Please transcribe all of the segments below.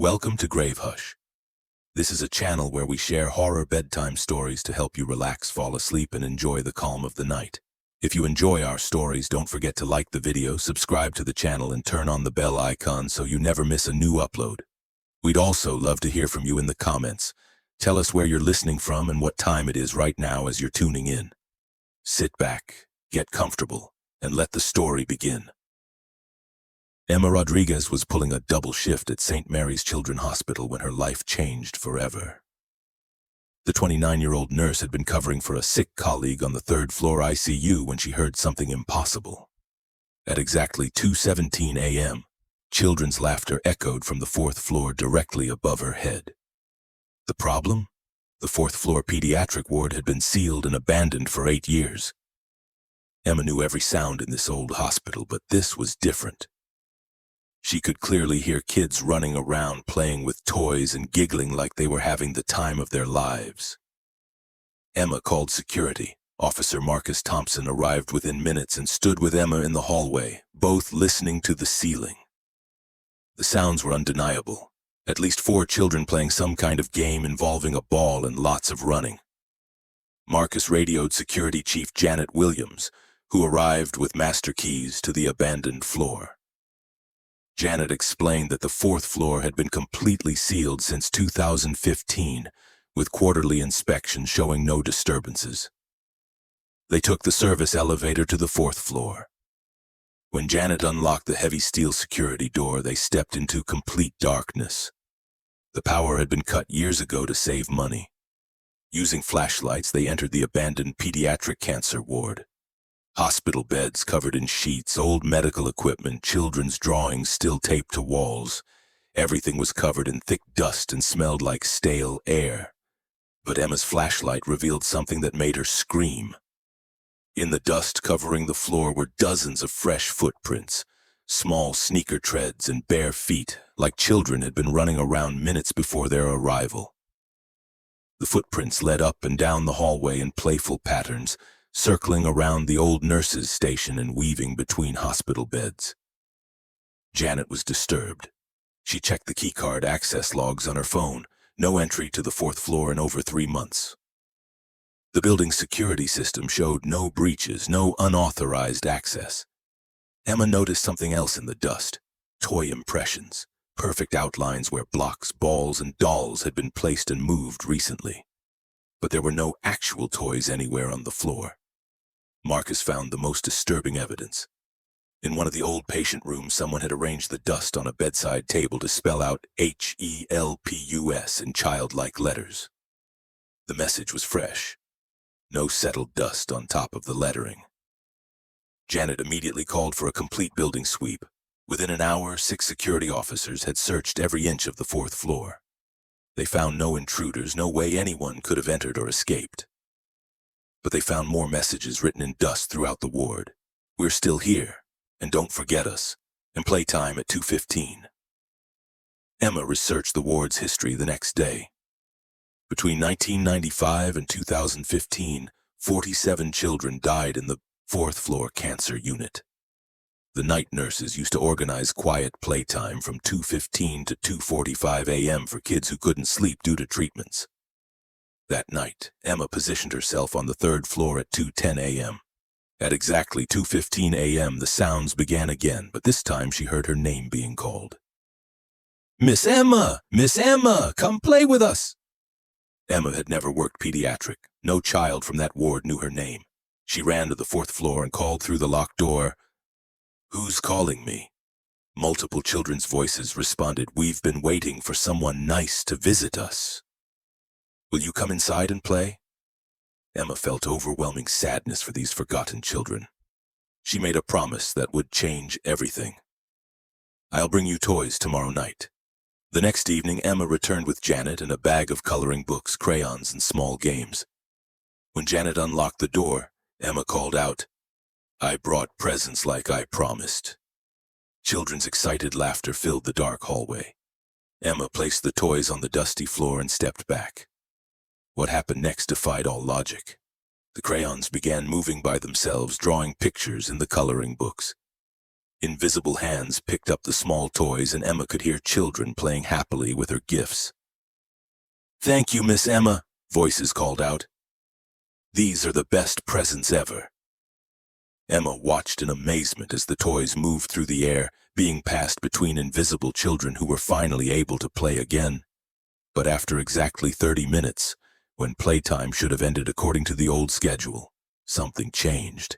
Welcome to Grave Hush. This is a channel where we share horror bedtime stories to help you relax, fall asleep, and enjoy the calm of the night. If you enjoy our stories, don't forget to like the video, subscribe to the channel, and turn on the bell icon so you never miss a new upload. We'd also love to hear from you in the comments. Tell us where you're listening from and what time it is right now as you're tuning in. Sit back, get comfortable, and let the story begin. Emma Rodriguez was pulling a double shift at St. Mary's Children's Hospital when her life changed forever. The 29-year-old nurse had been covering for a sick colleague on the third-floor ICU when she heard something impossible. At exactly 2:17 a.m., children's laughter echoed from the fourth floor directly above her head. The problem? The fourth-floor pediatric ward had been sealed and abandoned for 8 years. Emma knew every sound in this old hospital, but this was different. She could clearly hear kids running around, playing with toys and giggling like they were having the time of their lives. Emma called security. Officer Marcus Thompson arrived within minutes and stood with Emma in the hallway, both listening to the ceiling. The sounds were undeniable. At least 4 children playing some kind of game involving a ball and lots of running. Marcus radioed Security Chief Janet Williams, who arrived with master keys to the abandoned floor. Janet explained that the fourth floor had been completely sealed since 2015, with quarterly inspections showing no disturbances. They took the service elevator to the fourth floor. When Janet unlocked the heavy steel security door, they stepped into complete darkness. The power had been cut years ago to save money. Using flashlights, they entered the abandoned pediatric cancer ward. Hospital beds covered in sheets, old medical equipment, children's drawings still taped to walls. Everything was covered in thick dust and smelled like stale air. But Emma's flashlight revealed something that made her scream. In the dust covering the floor were dozens of fresh footprints, small sneaker treads and bare feet, like children had been running around minutes before their arrival. The footprints led up and down the hallway in playful patterns, circling around the old nurse's station and weaving between hospital beds. Janet was disturbed. She checked the keycard access logs on her phone. No entry to the fourth floor in over 3 months. The building's security system showed no breaches, no unauthorized access. Emma noticed something else in the dust. Toy impressions. Perfect outlines where blocks, balls, and dolls had been placed and moved recently. But there were no actual toys anywhere on the floor. Marcus found the most disturbing evidence. In one of the old patient rooms, someone had arranged the dust on a bedside table to spell out HELPUS in childlike letters. The message was fresh. No settled dust on top of the lettering. Janet immediately called for a complete building sweep. Within an hour, 6 security officers had searched every inch of the fourth floor. They found no intruders, no way anyone could have entered or escaped. But they found more messages written in dust throughout the ward. We're still here, and don't forget us, and playtime at 2:15. Emma researched the ward's history the next day. Between 1995 and 2015, 47 children died in the fourth floor cancer unit. The night nurses used to organize quiet playtime from 2:15 to 2:45 a.m. for kids who couldn't sleep due to treatments. That night, Emma positioned herself on the third floor at 2:10 a.m. At exactly 2:15 a.m., the sounds began again, but this time she heard her name being called. "Miss Emma! Miss Emma! Come play with us!" Emma had never worked pediatric. No child from that ward knew her name. She ran to the fourth floor and called through the locked door. "Who's calling me?" Multiple children's voices responded, "We've been waiting for someone nice to visit us. Will you come inside and play?" Emma felt overwhelming sadness for these forgotten children. She made a promise that would change everything. "I'll bring you toys tomorrow night." The next evening, Emma returned with Janet and a bag of coloring books, crayons, and small games. When Janet unlocked the door, Emma called out, "I brought presents like I promised." Children's excited laughter filled the dark hallway. Emma placed the toys on the dusty floor and stepped back. What happened next defied all logic. The crayons began moving by themselves, drawing pictures in the coloring books. Invisible hands picked up the small toys and Emma could hear children playing happily with her gifts. "Thank you, Miss Emma," voices called out. "These are the best presents ever." Emma watched in amazement as the toys moved through the air, being passed between invisible children who were finally able to play again. But after exactly 30 minutes, when playtime should have ended according to the old schedule, something changed.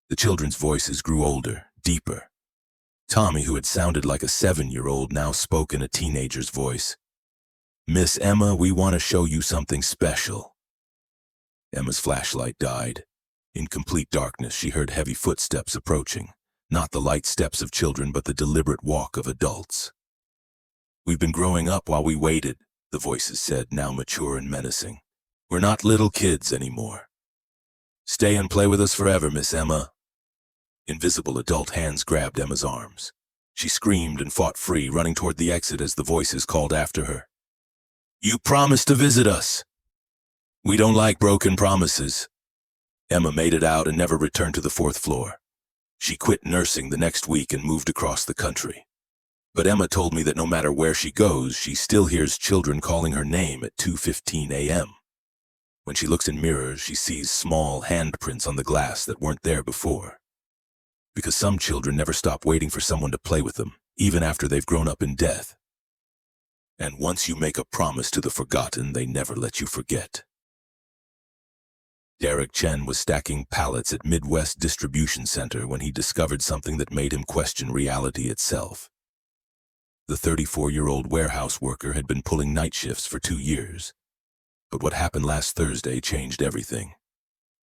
The children's voices grew older, deeper. Tommy, who had sounded like a 7-year-old, now spoke in a teenager's voice. "Miss Emma, we want to show you something special." Emma's flashlight died. In complete darkness, she heard heavy footsteps approaching, not the light steps of children, but the deliberate walk of adults. "We've been growing up while we waited," the voices said, now mature and menacing. "We're not little kids anymore. Stay and play with us forever, Miss Emma." Invisible adult hands grabbed Emma's arms. She screamed and fought free, running toward the exit as the voices called after her. "You promised to visit us." "We don't like broken promises." Emma made it out and never returned to the 4th floor. She quit nursing the next week and moved across the country. But Emma told me that no matter where she goes, she still hears children calling her name at 2:15 a.m. When she looks in mirrors, she sees small handprints on the glass that weren't there before. Because some children never stop waiting for someone to play with them, even after they've grown up in death. And once you make a promise to the forgotten, they never let you forget. Derek Chen was stacking pallets at Midwest Distribution Center when he discovered something that made him question reality itself. The 34-year-old warehouse worker had been pulling night shifts for 2 years. But what happened last Thursday changed everything.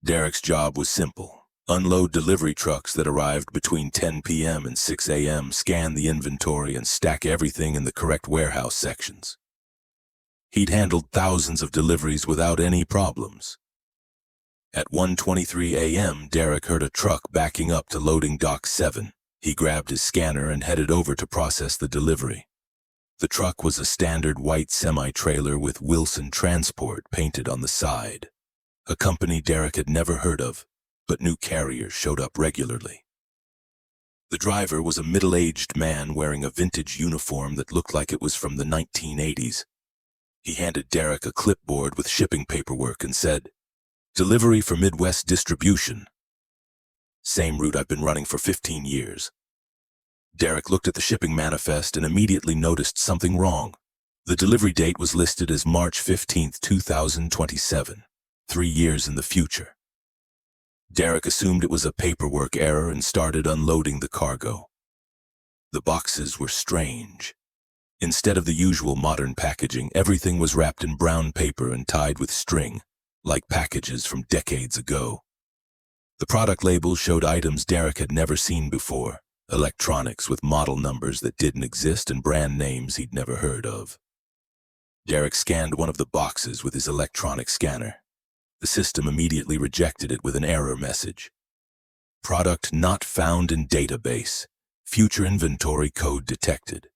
Derek's job was simple: unload delivery trucks that arrived between 10 p.m. and 6 a.m., scan the inventory, and stack everything in the correct warehouse sections. He'd handled thousands of deliveries without any problems. At 1:23 a.m., Derek heard a truck backing up to loading dock 7. He grabbed his scanner and headed over to process the delivery. The truck was a standard white semi-trailer with Wilson Transport painted on the side, a company Derek had never heard of, but new carriers showed up regularly. The driver was a middle-aged man wearing a vintage uniform that looked like it was from the 1980s. He handed Derek a clipboard with shipping paperwork and said, "Delivery for Midwest Distribution." "Same route I've been running for 15 years. Derek looked at the shipping manifest and immediately noticed something wrong. The delivery date was listed as March 15, 2027, 3 years in the future. Derek assumed it was a paperwork error and started unloading the cargo. The boxes were strange. Instead of the usual modern packaging, everything was wrapped in brown paper and tied with string, like packages from decades ago. The product labels showed items Derek had never seen before, electronics with model numbers that didn't exist and brand names he'd never heard of. Derek scanned one of the boxes with his electronic scanner. The system immediately rejected it with an error message. "Product not found in database. Future inventory code detected."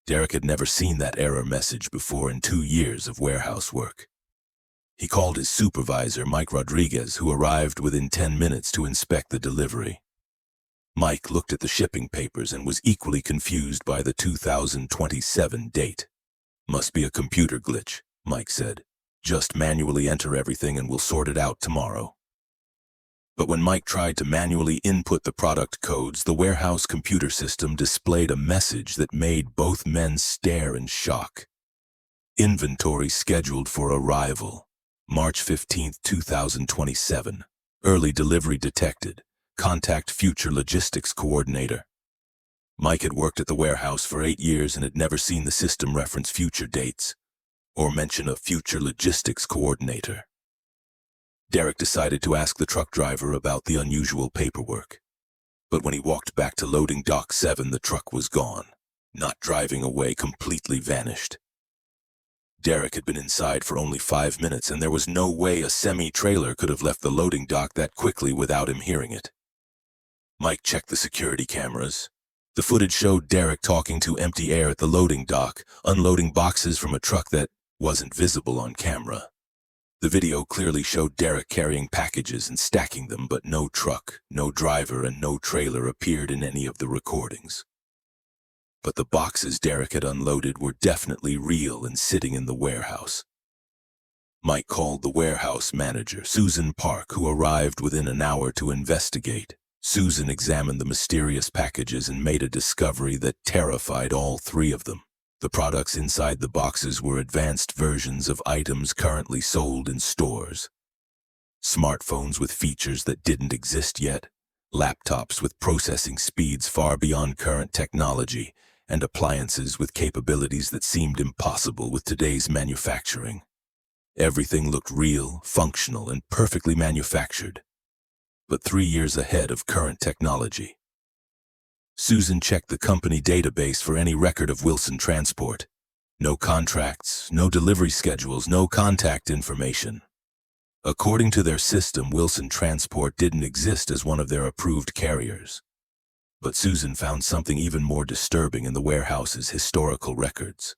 Derek had never seen that error message before in 2 years of warehouse work. He called his supervisor, Mike Rodriguez, who arrived within 10 minutes to inspect the delivery. Mike looked at the shipping papers and was equally confused by the 2027 date. "Must be a computer glitch," Mike said. "Just manually enter everything and we'll sort it out tomorrow." But when Mike tried to manually input the product codes, the warehouse computer system displayed a message that made both men stare in shock. "Inventory scheduled for arrival. March 15, 2027. Early delivery detected. Contact future logistics coordinator." Mike had worked at the warehouse for 8 years and had never seen the system reference future dates or mention a future logistics coordinator. Derek decided to ask the truck driver about the unusual paperwork. But when he walked back to loading dock 7, the truck was gone, not driving away, completely vanished. Derek had been inside for only 5 minutes, and there was no way a semi-trailer could have left the loading dock that quickly without him hearing it. Mike checked the security cameras. The footage showed Derek talking to empty air at the loading dock, unloading boxes from a truck that wasn't visible on camera. The video clearly showed Derek carrying packages and stacking them, but no truck, no driver, and no trailer appeared in any of the recordings. But the boxes Derek had unloaded were definitely real and sitting in the warehouse. Mike called the warehouse manager, Susan Park, who arrived within an hour to investigate. Susan examined the mysterious packages and made a discovery that terrified all three of them. The products inside the boxes were advanced versions of items currently sold in stores. Smartphones with features that didn't exist yet, laptops with processing speeds far beyond current technology, and appliances with capabilities that seemed impossible with today's manufacturing. Everything looked real, functional, and perfectly manufactured, but 3 years ahead of current technology. Susan checked the company database for any record of Wilson Transport. No contracts, no delivery schedules, no contact information. According to their system, Wilson Transport didn't exist as one of their approved carriers. But Susan found something even more disturbing in the warehouse's historical records.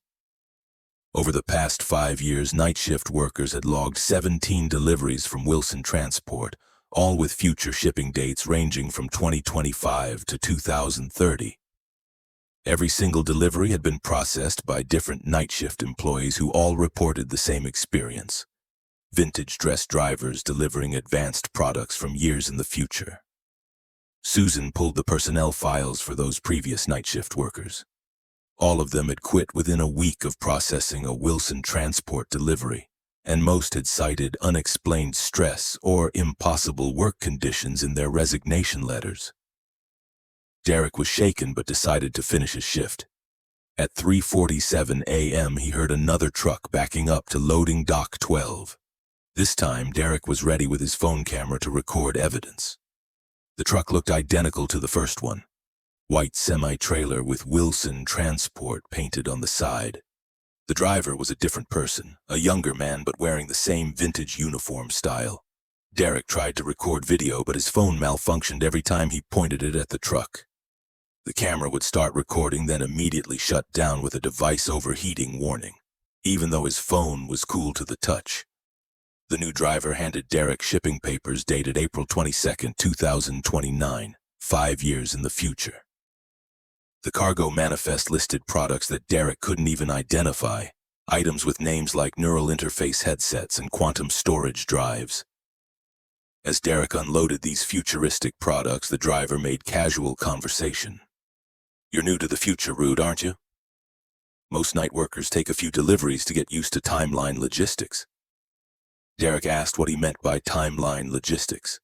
Over the past 5 years, night shift workers had logged 17 deliveries from Wilson Transport, all with future shipping dates ranging from 2025 to 2030. Every single delivery had been processed by different night shift employees who all reported the same experience. Vintage dress drivers delivering advanced products from years in the future. Susan pulled the personnel files for those previous night shift workers. All of them had quit within a week of processing a Wilson Transport delivery, and most had cited unexplained stress or impossible work conditions in their resignation letters. Derek was shaken but decided to finish his shift. At 3:47 a.m. he heard another truck backing up to loading dock 12. This time, Derek was ready with his phone camera to record evidence. The truck looked identical to the first one. White semi-trailer with Wilson Transport painted on the side. The driver was a different person, a younger man but wearing the same vintage uniform style. Derek tried to record video, but his phone malfunctioned every time he pointed it at the truck. The camera would start recording, then immediately shut down with a device overheating warning, even though his phone was cool to the touch. The new driver handed Derek shipping papers dated April 22, 2029, 5 years in the future. The cargo manifest listed products that Derek couldn't even identify, items with names like neural interface headsets and quantum storage drives. As Derek unloaded these futuristic products, the driver made casual conversation. "You're new to the future, Rude, aren't you? Most night workers take a few deliveries to get used to timeline logistics." Derek asked what he meant by timeline logistics.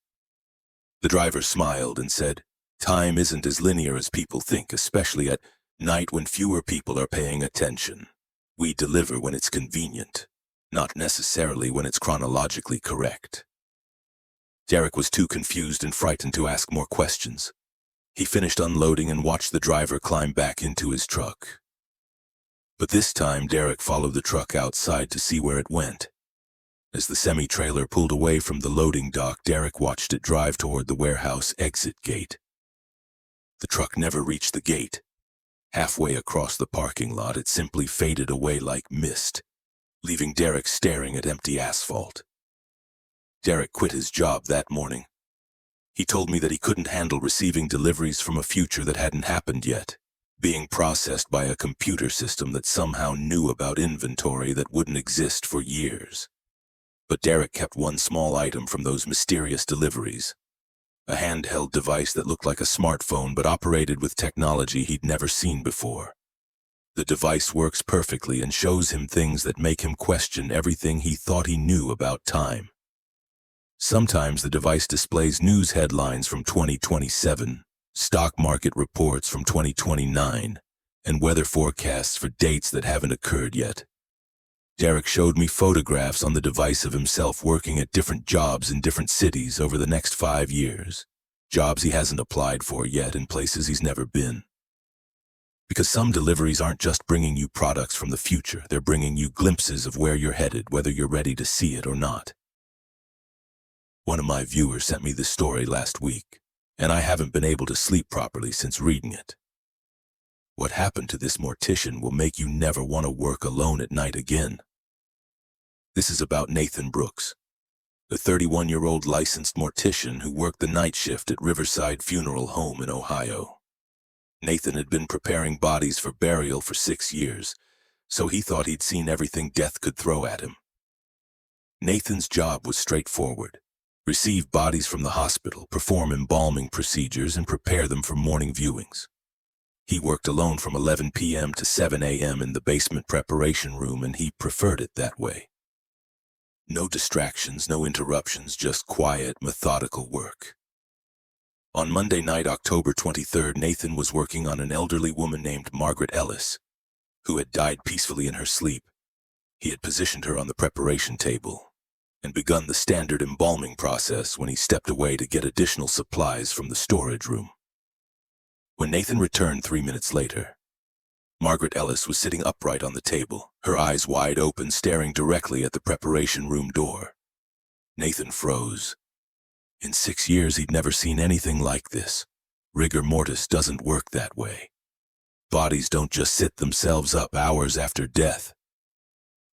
The driver smiled and said, "Time isn't as linear as people think, especially at night when fewer people are paying attention. We deliver when it's convenient, not necessarily when it's chronologically correct." Derek was too confused and frightened to ask more questions. He finished unloading and watched the driver climb back into his truck. But this time, Derek followed the truck outside to see where it went. As the semi-trailer pulled away from the loading dock, Derek watched it drive toward the warehouse exit gate. The truck never reached the gate. Halfway across the parking lot, it simply faded away like mist, leaving Derek staring at empty asphalt. Derek quit his job that morning. He told me that he couldn't handle receiving deliveries from a future that hadn't happened yet, being processed by a computer system that somehow knew about inventory that wouldn't exist for years. But Derek kept one small item from those mysterious deliveries. A handheld device that looked like a smartphone but operated with technology he'd never seen before. The device works perfectly and shows him things that make him question everything he thought he knew about time. Sometimes the device displays news headlines from 2027, stock market reports from 2029, and weather forecasts for dates that haven't occurred yet. Derek showed me photographs on the device of himself working at different jobs in different cities over the next 5 years. Jobs he hasn't applied for yet in places he's never been. Because some deliveries aren't just bringing you products from the future, they're bringing you glimpses of where you're headed, whether you're ready to see it or not. One of my viewers sent me this story last week, and I haven't been able to sleep properly since reading it. What happened to this mortician will make you never want to work alone at night again. This is about Nathan Brooks, a 31-year-old licensed mortician who worked the night shift at Riverside Funeral Home in Ohio. Nathan had been preparing bodies for burial for 6 years, so he thought he'd seen everything death could throw at him. Nathan's job was straightforward: receive bodies from the hospital, perform embalming procedures, and prepare them for morning viewings. He worked alone from 11 p.m. to 7 a.m. in the basement preparation room, and he preferred it that way. No distractions, no interruptions, just quiet, methodical work. On Monday night, October 23rd, Nathan was working on an elderly woman named Margaret Ellis, who had died peacefully in her sleep. He had positioned her on the preparation table and begun the standard embalming process when he stepped away to get additional supplies from the storage room. When Nathan returned 3 minutes later, Margaret Ellis was sitting upright on the table, her eyes wide open, staring directly at the preparation room door. Nathan froze. In 6 years, he'd never seen anything like this. Rigor mortis doesn't work that way. Bodies don't just sit themselves up hours after death.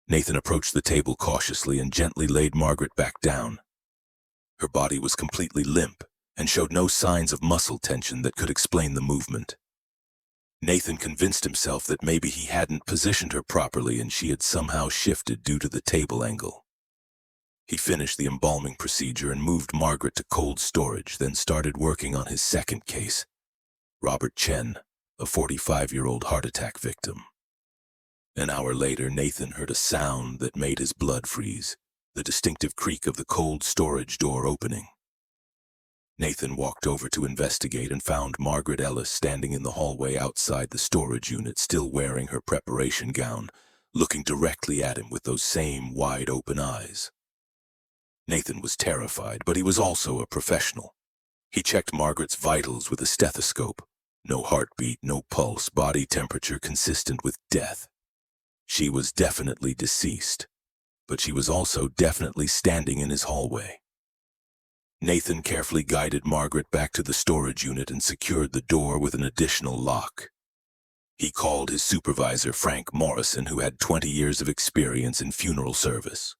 Nathan approached the table cautiously and gently laid Margaret back down. Her body was completely limp and showed no signs of muscle tension that could explain the movement. Nathan convinced himself that maybe he hadn't positioned her properly and she had somehow shifted due to the table angle. He finished the embalming procedure and moved Margaret to cold storage, then started working on his second case, Robert Chen, a 45-year-old heart attack victim. An hour later, Nathan heard a sound that made his blood freeze, the distinctive creak of the cold storage door opening. Nathan walked over to investigate and found Margaret Ellis standing in the hallway outside the storage unit, still wearing her preparation gown, looking directly at him with those same wide-open eyes. Nathan was terrified, but he was also a professional. He checked Margaret's vitals with a stethoscope. No heartbeat, no pulse, body temperature consistent with death. She was definitely deceased, but she was also definitely standing in his hallway. Nathan carefully guided Margaret back to the storage unit and secured the door with an additional lock. He called his supervisor, Frank Morrison, who had 20 years of experience in funeral service.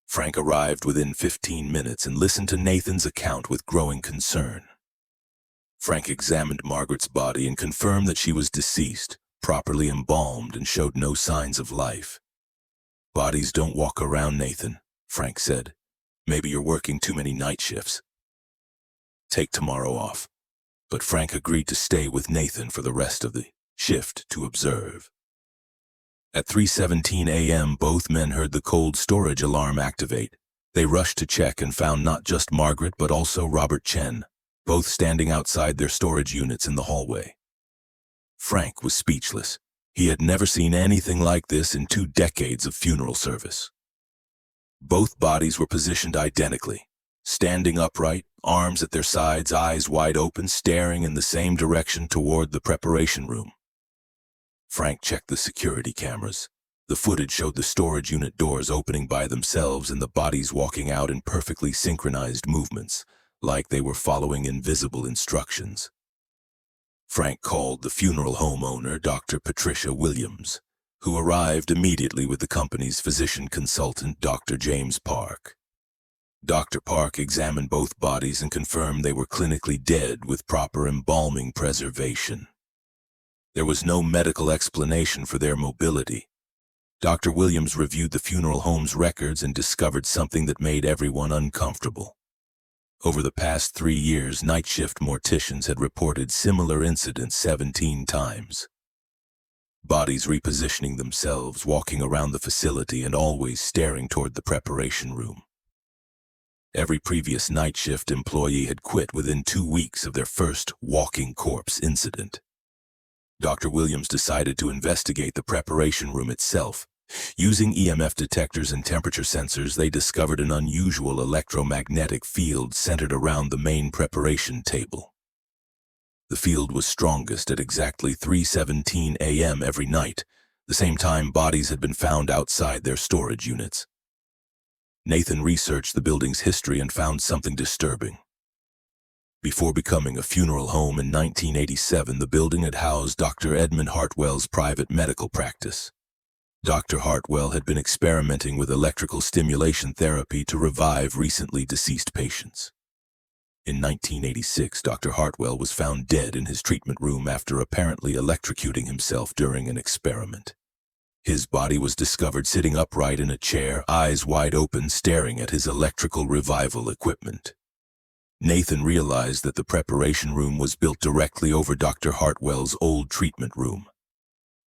Frank arrived within 15 minutes and listened to Nathan's account with growing concern. Frank examined Margaret's body and confirmed that she was deceased, properly embalmed, and showed no signs of life. "Bodies don't walk around, Nathan," Frank said. "Maybe you're working too many night shifts. Take tomorrow off." But Frank agreed to stay with Nathan for the rest of the shift to observe. At 3:17 a.m., both men heard the cold storage alarm activate. They rushed to check and found not just Margaret but also Robert Chen, both standing outside their storage units in the hallway. Frank was speechless. He had never seen anything like this in 2 decades of funeral service. Both bodies were positioned identically, standing upright, arms at their sides, eyes wide open, staring in the same direction toward the preparation room. Frank checked the security cameras. The footage showed the storage unit doors opening by themselves and the bodies walking out in perfectly synchronized movements, like they were following invisible instructions. Frank called the funeral home owner, Dr. Patricia Williams, who arrived immediately with the company's physician consultant, Dr. James Park. Dr. Park examined both bodies and confirmed they were clinically dead with proper embalming preservation. There was no medical explanation for their mobility. Dr. Williams reviewed the funeral home's records and discovered something that made everyone uncomfortable. Over the past 3 years, night shift morticians had reported similar incidents 17 times. Bodies repositioning themselves, walking around the facility, and always staring toward the preparation room. Every previous night shift employee had quit within 2 weeks of their first walking corpse incident. Dr. Williams decided to investigate the preparation room itself. Using EMF detectors and temperature sensors, they discovered an unusual electromagnetic field centered around the main preparation table. The field was strongest at exactly 3:17 a.m. every night, the same time bodies had been found outside their storage units. Nathan researched the building's history and found something disturbing. Before becoming a funeral home in 1987, the building had housed Dr. Edmund Hartwell's private medical practice. Dr. Hartwell had been experimenting with electrical stimulation therapy to revive recently deceased patients. In 1986, Dr. Hartwell was found dead in his treatment room after apparently electrocuting himself during an experiment. His body was discovered sitting upright in a chair, eyes wide open, staring at his electrical revival equipment. Nathan realized that the preparation room was built directly over Dr. Hartwell's old treatment room.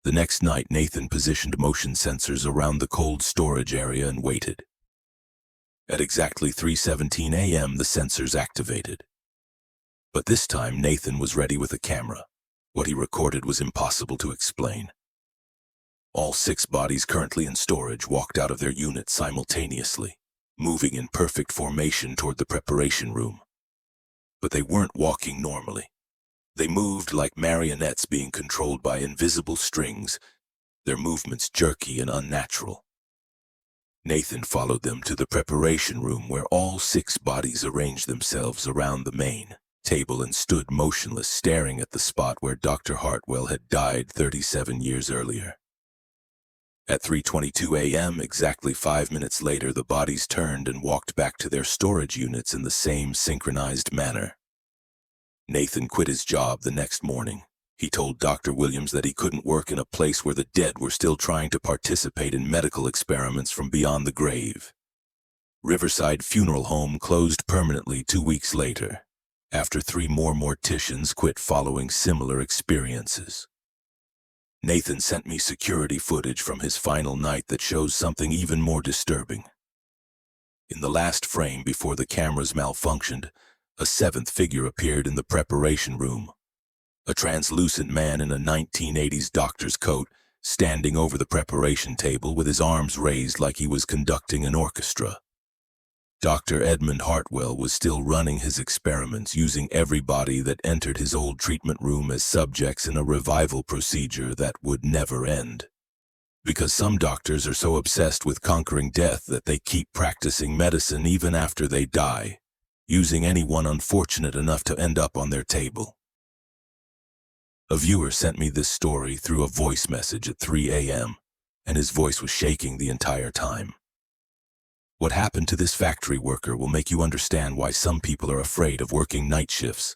The next night, Nathan positioned motion sensors around the cold storage area and waited. At exactly 3:17 a.m., the sensors activated. But this time, Nathan was ready with a camera. What he recorded was impossible to explain. All 6 bodies currently in storage walked out of their units simultaneously, moving in perfect formation toward the preparation room. But they weren't walking normally. They moved like marionettes being controlled by invisible strings, their movements jerky and unnatural. Nathan followed them to the preparation room where all 6 bodies arranged themselves around the main table and stood motionless, staring at the spot where Dr. Hartwell had died 37 years earlier. At 3:22 a.m., exactly 5 minutes later, the bodies turned and walked back to their storage units in the same synchronized manner. Nathan quit his job the next morning. He told Dr. Williams that he couldn't work in a place where the dead were still trying to participate in medical experiments from beyond the grave. Riverside Funeral Home closed permanently 2 weeks later, after 3 more morticians quit following similar experiences. Nathan sent me security footage from his final night that shows something even more disturbing. In the last frame before the cameras malfunctioned, a 7th figure appeared in the preparation room. A translucent man in a 1980s doctor's coat, standing over the preparation table with his arms raised like he was conducting an orchestra. Dr. Edmund Hartwell was still running his experiments, using everybody that entered his old treatment room as subjects in a revival procedure that would never end. Because some doctors are so obsessed with conquering death that they keep practicing medicine even after they die, using anyone unfortunate enough to end up on their table. A viewer sent me this story through a voice message at 3 a.m., and his voice was shaking the entire time. What happened to this factory worker will make you understand why some people are afraid of working night shifts.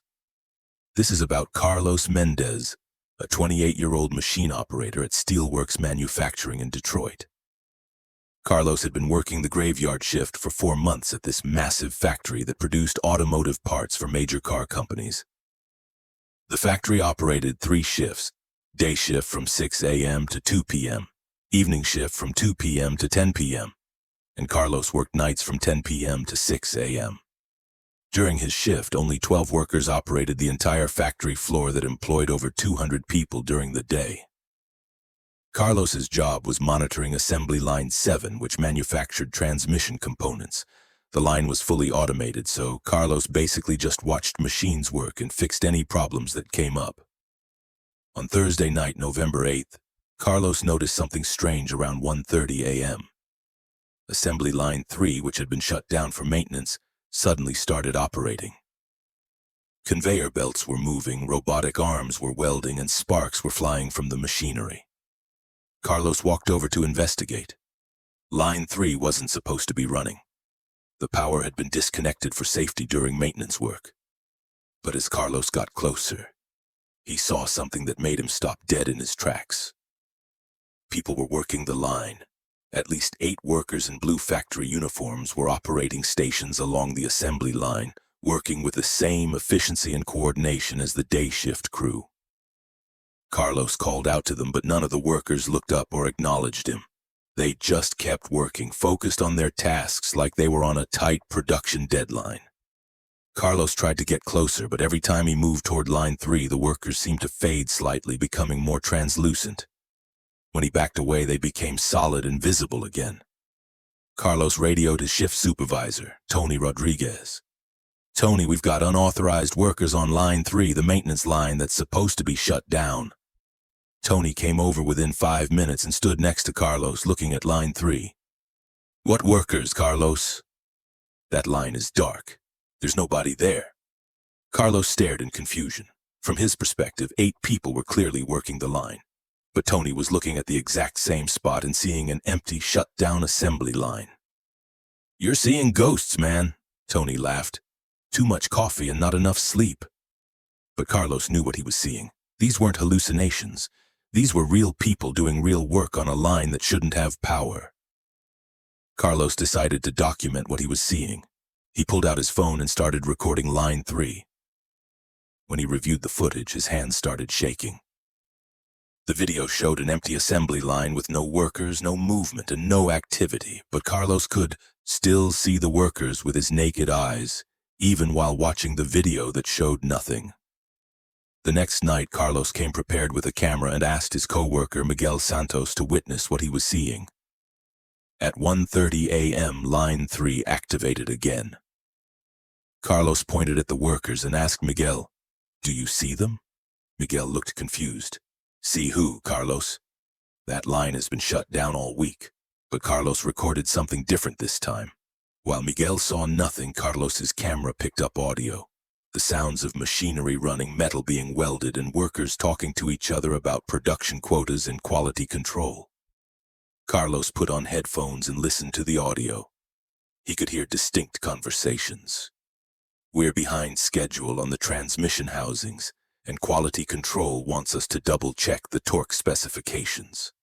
This is about Carlos Mendez, a 28-year-old machine operator at Steelworks Manufacturing in Detroit. Carlos had been working the graveyard shift for 4 months at this massive factory that produced automotive parts for major car companies. The factory operated 3 shifts: day shift from 6 a.m. to 2 p.m., evening shift from 2 p.m. to 10 p.m., and Carlos worked nights from 10 p.m. to 6 a.m. During his shift, only 12 workers operated the entire factory floor that employed over 200 people during the day. Carlos's job was monitoring Assembly Line 7, which manufactured transmission components. The line was fully automated, so Carlos basically just watched machines work and fixed any problems that came up. On Thursday night, November 8th, Carlos noticed something strange around 1:30 a.m. Assembly Line 3, which had been shut down for maintenance, suddenly started operating. Conveyor belts were moving, robotic arms were welding, and sparks were flying from the machinery. Carlos walked over to investigate. Line 3 wasn't supposed to be running. The power had been disconnected for safety during maintenance work. But as Carlos got closer, he saw something that made him stop dead in his tracks. People were working the line. At least 8 workers in blue factory uniforms were operating stations along the assembly line, working with the same efficiency and coordination as the day shift crew. Carlos called out to them, but none of the workers looked up or acknowledged him. They just kept working, focused on their tasks like they were on a tight production deadline. Carlos tried to get closer, but every time he moved toward Line 3, the workers seemed to fade slightly, becoming more translucent. When he backed away, they became solid and visible again. Carlos radioed his shift supervisor, Tony Rodriguez. "Tony, we've got unauthorized workers on Line 3, the maintenance line that's supposed to be shut down." Tony came over within 5 minutes and stood next to Carlos, looking at Line 3. "What workers, Carlos?" "That line is dark. There's nobody there." Carlos stared in confusion. From his perspective, 8 people were clearly working the line. But Tony was looking at the exact same spot and seeing an empty, shut-down assembly line. "You're seeing ghosts, man," Tony laughed. "Too much coffee and not enough sleep." But Carlos knew what he was seeing. These weren't hallucinations. These were real people doing real work on a line that shouldn't have power. Carlos decided to document what he was seeing. He pulled out his phone and started recording line 3. When he reviewed the footage, his hands started shaking. The video showed an empty assembly line with no workers, no movement, and no activity, but Carlos could still see the workers with his naked eyes, even while watching the video that showed nothing. The next night, Carlos came prepared with a camera and asked his co-worker Miguel Santos to witness what he was seeing. At 1:30 a.m., line 3 activated again. Carlos pointed at the workers and asked Miguel, "Do you see them?" Miguel looked confused. "See who, Carlos?" "That line has been shut down all week." But Carlos recorded something different this time. While Miguel saw nothing, Carlos's camera picked up audio. The sounds of machinery running, metal being welded, and workers talking to each other about production quotas and quality control. Carlos put on headphones and listened to the audio. He could hear distinct conversations. "We're behind schedule on the transmission housings, and quality control wants us to double-check the torque specifications."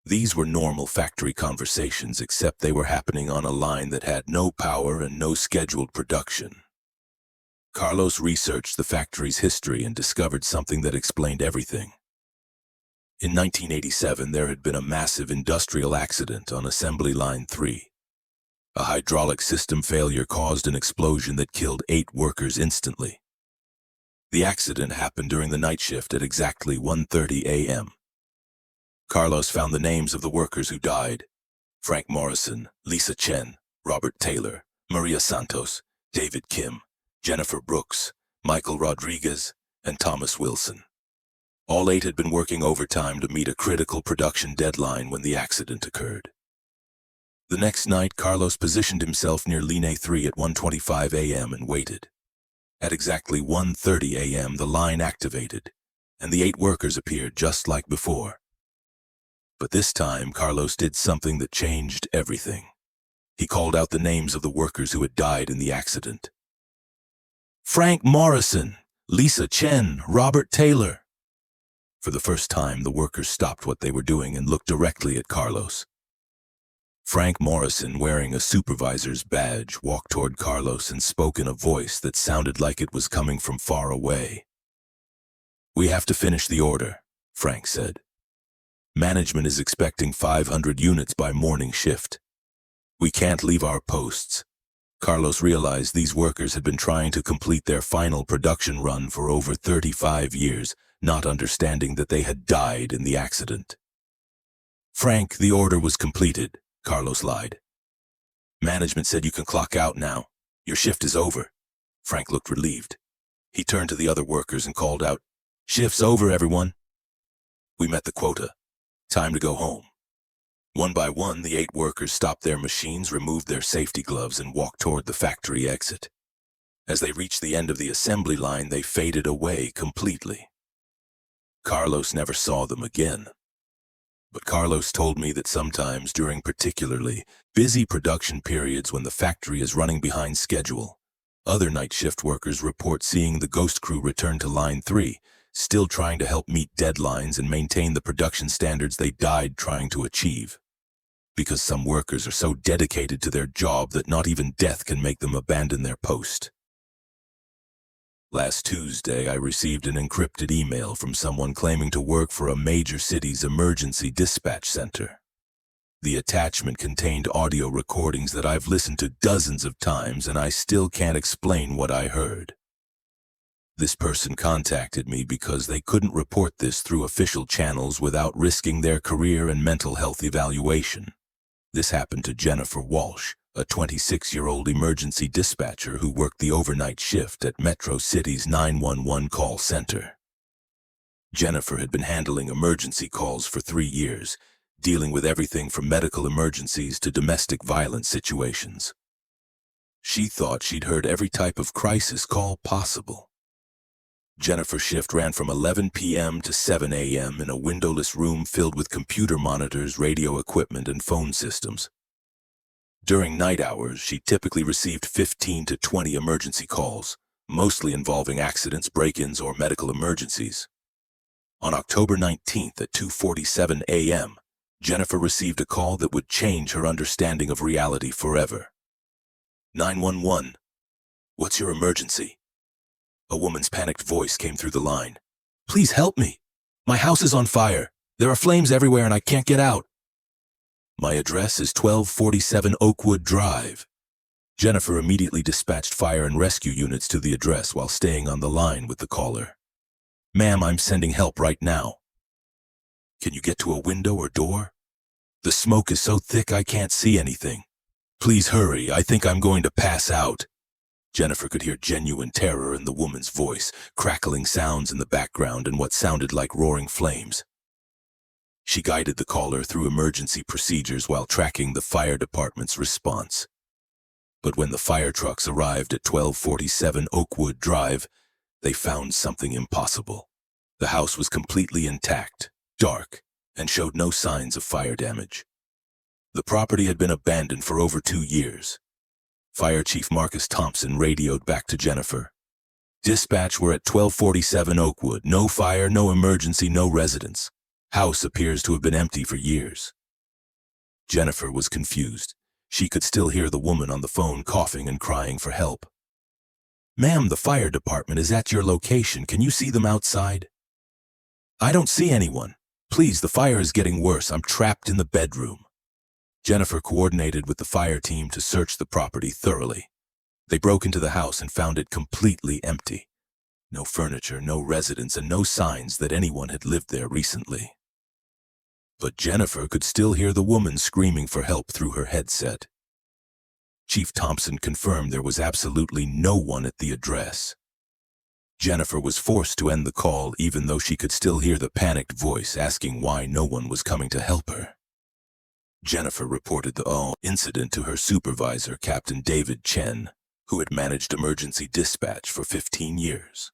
These were normal factory conversations, except they were happening on a line that had no power and no scheduled production. Carlos researched the factory's history and discovered something that explained everything. In 1987, there had been a massive industrial accident on assembly line 3. A hydraulic system failure caused an explosion that killed 8 workers instantly. The accident happened during the night shift at exactly 1:30 a.m. Carlos found the names of the workers who died: Frank Morrison, Lisa Chen, Robert Taylor, Maria Santos, David Kim, Jennifer Brooks, Michael Rodriguez, and Thomas Wilson. All 8 had been working overtime to meet a critical production deadline when the accident occurred. The next night, Carlos positioned himself near Line 3 at 1:25 a.m. and waited. At exactly 1:30 a.m., the line activated, and the 8 workers appeared just like before. But this time, Carlos did something that changed everything. He called out the names of the workers who had died in the accident. "Frank Morrison, Lisa Chen, Robert Taylor." For the first time, the workers stopped what they were doing and looked directly at Carlos. Frank Morrison, wearing a supervisor's badge, walked toward Carlos and spoke in a voice that sounded like it was coming from far away. "We have to finish the order," Frank said. "Management is expecting 500 units by morning shift. We can't leave our posts." Carlos realized these workers had been trying to complete their final production run for over 35 years, not understanding that they had died in the accident. "Frank, the order was completed," Carlos lied. "Management said you can clock out now. Your shift is over." Frank looked relieved. He turned to the other workers and called out, "Shift's over, everyone. We met the quota. Time to go home." One by one, the 8 workers stopped their machines, removed their safety gloves, and walked toward the factory exit. As they reached the end of the assembly line, they faded away completely. Carlos never saw them again. But Carlos told me that sometimes during particularly busy production periods when the factory is running behind schedule, other night shift workers report seeing the ghost crew return to line 3, still trying to help meet deadlines and maintain the production standards they died trying to achieve. Because some workers are so dedicated to their job that not even death can make them abandon their post. Last Tuesday, I received an encrypted email from someone claiming to work for a major city's emergency dispatch center. The attachment contained audio recordings that I've listened to dozens of times, and I still can't explain what I heard. This person contacted me because they couldn't report this through official channels without risking their career and mental health evaluation. This happened to Jennifer Walsh, a 26-year-old emergency dispatcher who worked the overnight shift at Metro City's 911 call center. Jennifer had been handling emergency calls for 3 years, dealing with everything from medical emergencies to domestic violence situations. She thought she'd heard every type of crisis call possible. Jennifer's shift ran from 11 p.m. to 7 a.m. in a windowless room filled with computer monitors, radio equipment, and phone systems. During night hours, she typically received 15 to 20 emergency calls, mostly involving accidents, break-ins, or medical emergencies. On October 19th at 2:47 a.m., Jennifer received a call that would change her understanding of reality forever. 911. What's your emergency? A woman's panicked voice came through the line. Please help me. My house is on fire. There are flames everywhere and I can't get out. My address is 1247 Oakwood Drive. Jennifer immediately dispatched fire and rescue units to the address while staying on the line with the caller. Ma'am, I'm sending help right now. Can you get to a window or door? The smoke is so thick I can't see anything. Please hurry, I think I'm going to pass out. Jennifer could hear genuine terror in the woman's voice, crackling sounds in the background and what sounded like roaring flames. She guided the caller through emergency procedures while tracking the fire department's response. But when the fire trucks arrived at 1247 Oakwood Drive, they found something impossible. The house was completely intact, dark, and showed no signs of fire damage. The property had been abandoned for over 2 years. Fire Chief Marcus Thompson radioed back to Jennifer. Dispatch, we're at 1247 Oakwood. No fire, no emergency, no residents. House appears to have been empty for years. Jennifer was confused. She could still hear the woman on the phone coughing and crying for help. Ma'am, the fire department is at your location. Can you see them outside? I don't see anyone. Please, the fire is getting worse. I'm trapped in the bedroom. Jennifer coordinated with the fire team to search the property thoroughly. They broke into the house and found it completely empty. No furniture, no residents, and no signs that anyone had lived there recently. But Jennifer could still hear the woman screaming for help through her headset. Chief Thompson confirmed there was absolutely no one at the address. Jennifer was forced to end the call even though she could still hear the panicked voice asking why no one was coming to help her. Jennifer reported the incident to her supervisor, Captain David Chen, who had managed emergency dispatch for 15 years.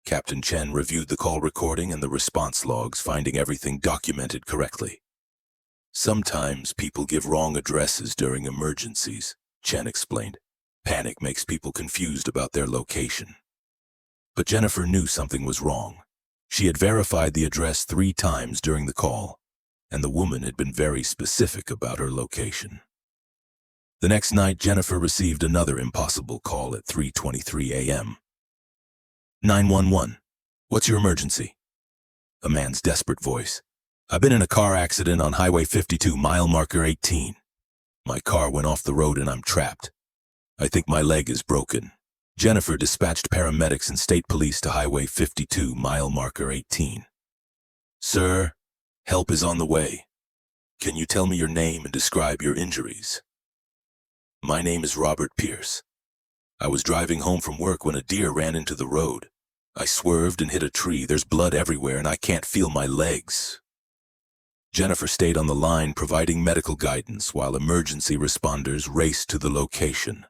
Captain Chen reviewed the call recording and the response logs, finding everything documented correctly. Sometimes people give wrong addresses during emergencies, Chen explained. Panic makes people confused about their location. But Jennifer knew something was wrong. She had verified the address 3 times during the call, and the woman had been very specific about her location. The next night, Jennifer received another impossible call at 3:23 a.m. 911. What's your emergency? A man's desperate voice. I've been in a car accident on Highway 52, mile marker 18. My car went off the road and I'm trapped. I think my leg is broken. Jennifer dispatched paramedics and state police to Highway 52, mile marker 18. Sir, help is on the way. Can you tell me your name and describe your injuries? My name is Robert Pierce. I was driving home from work when a deer ran into the road. I swerved and hit a tree. There's blood everywhere and I can't feel my legs. Jennifer stayed on the line providing medical guidance while emergency responders raced to the location.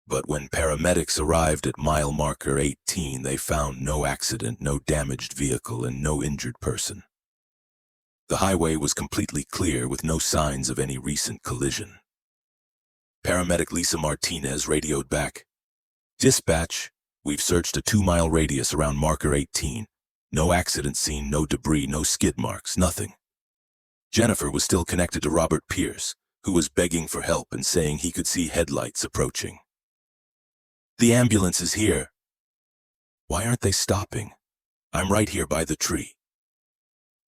But when paramedics arrived at mile marker 18, they found no accident, no damaged vehicle, and no injured person. The highway was completely clear with no signs of any recent collision. Paramedic Lisa Martinez radioed back. Dispatch, we've searched a 2-mile radius around marker 18. No accident scene, no debris, no skid marks, nothing. Jennifer was still connected to Robert Pierce, who was begging for help and saying he could see headlights approaching. The ambulance is here. Why aren't they stopping? I'm right here by the tree.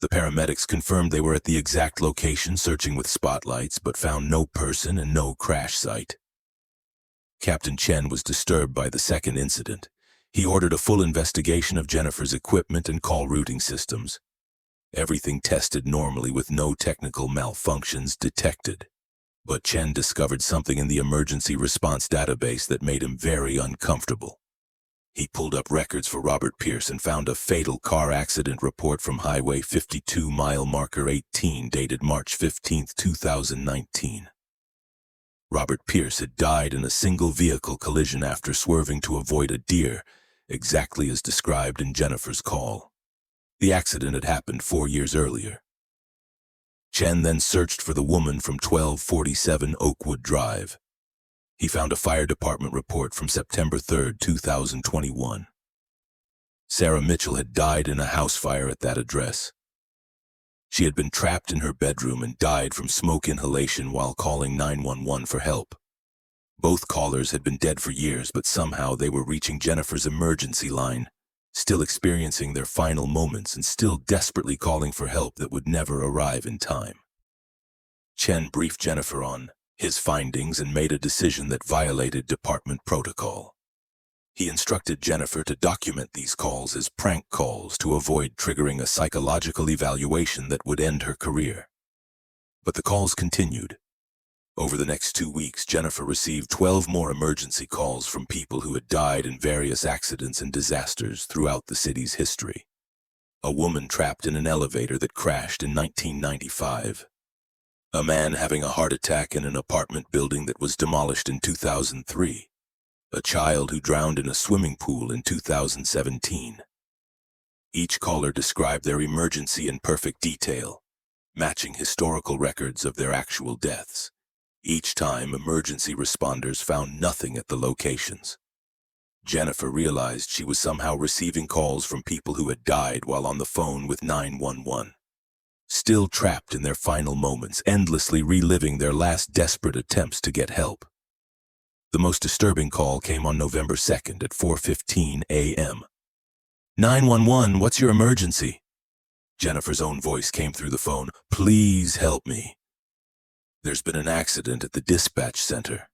The paramedics confirmed they were at the exact location searching with spotlights but found no person and no crash site. Captain Chen was disturbed by the second incident. He ordered a full investigation of Jennifer's equipment and call routing systems. Everything tested normally with no technical malfunctions detected. But Chen discovered something in the emergency response database that made him very uncomfortable. He pulled up records for Robert Pierce and found a fatal car accident report from Highway 52, mile marker 18, dated March 15, 2019. Robert Pierce had died in a single vehicle collision after swerving to avoid a deer exactly as described in Jennifer's call. The accident had happened 4 years earlier. Chen then searched for the woman from 1247 Oakwood Drive. He found a fire department report from September 3, 2021. Sarah Mitchell had died in a house fire at that address. She had been trapped in her bedroom and died from smoke inhalation while calling 911 for help. Both callers had been dead for years, but somehow they were reaching Jennifer's emergency line, still experiencing their final moments and still desperately calling for help that would never arrive in time. Chen briefed Jennifer on his findings and made a decision that violated department protocol. He instructed Jennifer to document these calls as prank calls to avoid triggering a psychological evaluation that would end her career. But the calls continued. Over the next 2 weeks, Jennifer received 12 more emergency calls from people who had died in various accidents and disasters throughout the city's history. A woman trapped in an elevator that crashed in 1995. A man having a heart attack in an apartment building that was demolished in 2003. A child who drowned in a swimming pool in 2017. Each caller described their emergency in perfect detail, matching historical records of their actual deaths. Each time, emergency responders found nothing at the locations. Jennifer realized she was somehow receiving calls from people who had died while on the phone with 911. Still trapped in their final moments, endlessly reliving their last desperate attempts to get help. The most disturbing call came on November 2nd at 4:15 a.m. 911, what's your emergency? Jennifer's own voice came through the phone. Please help me. There's been an accident at the dispatch center.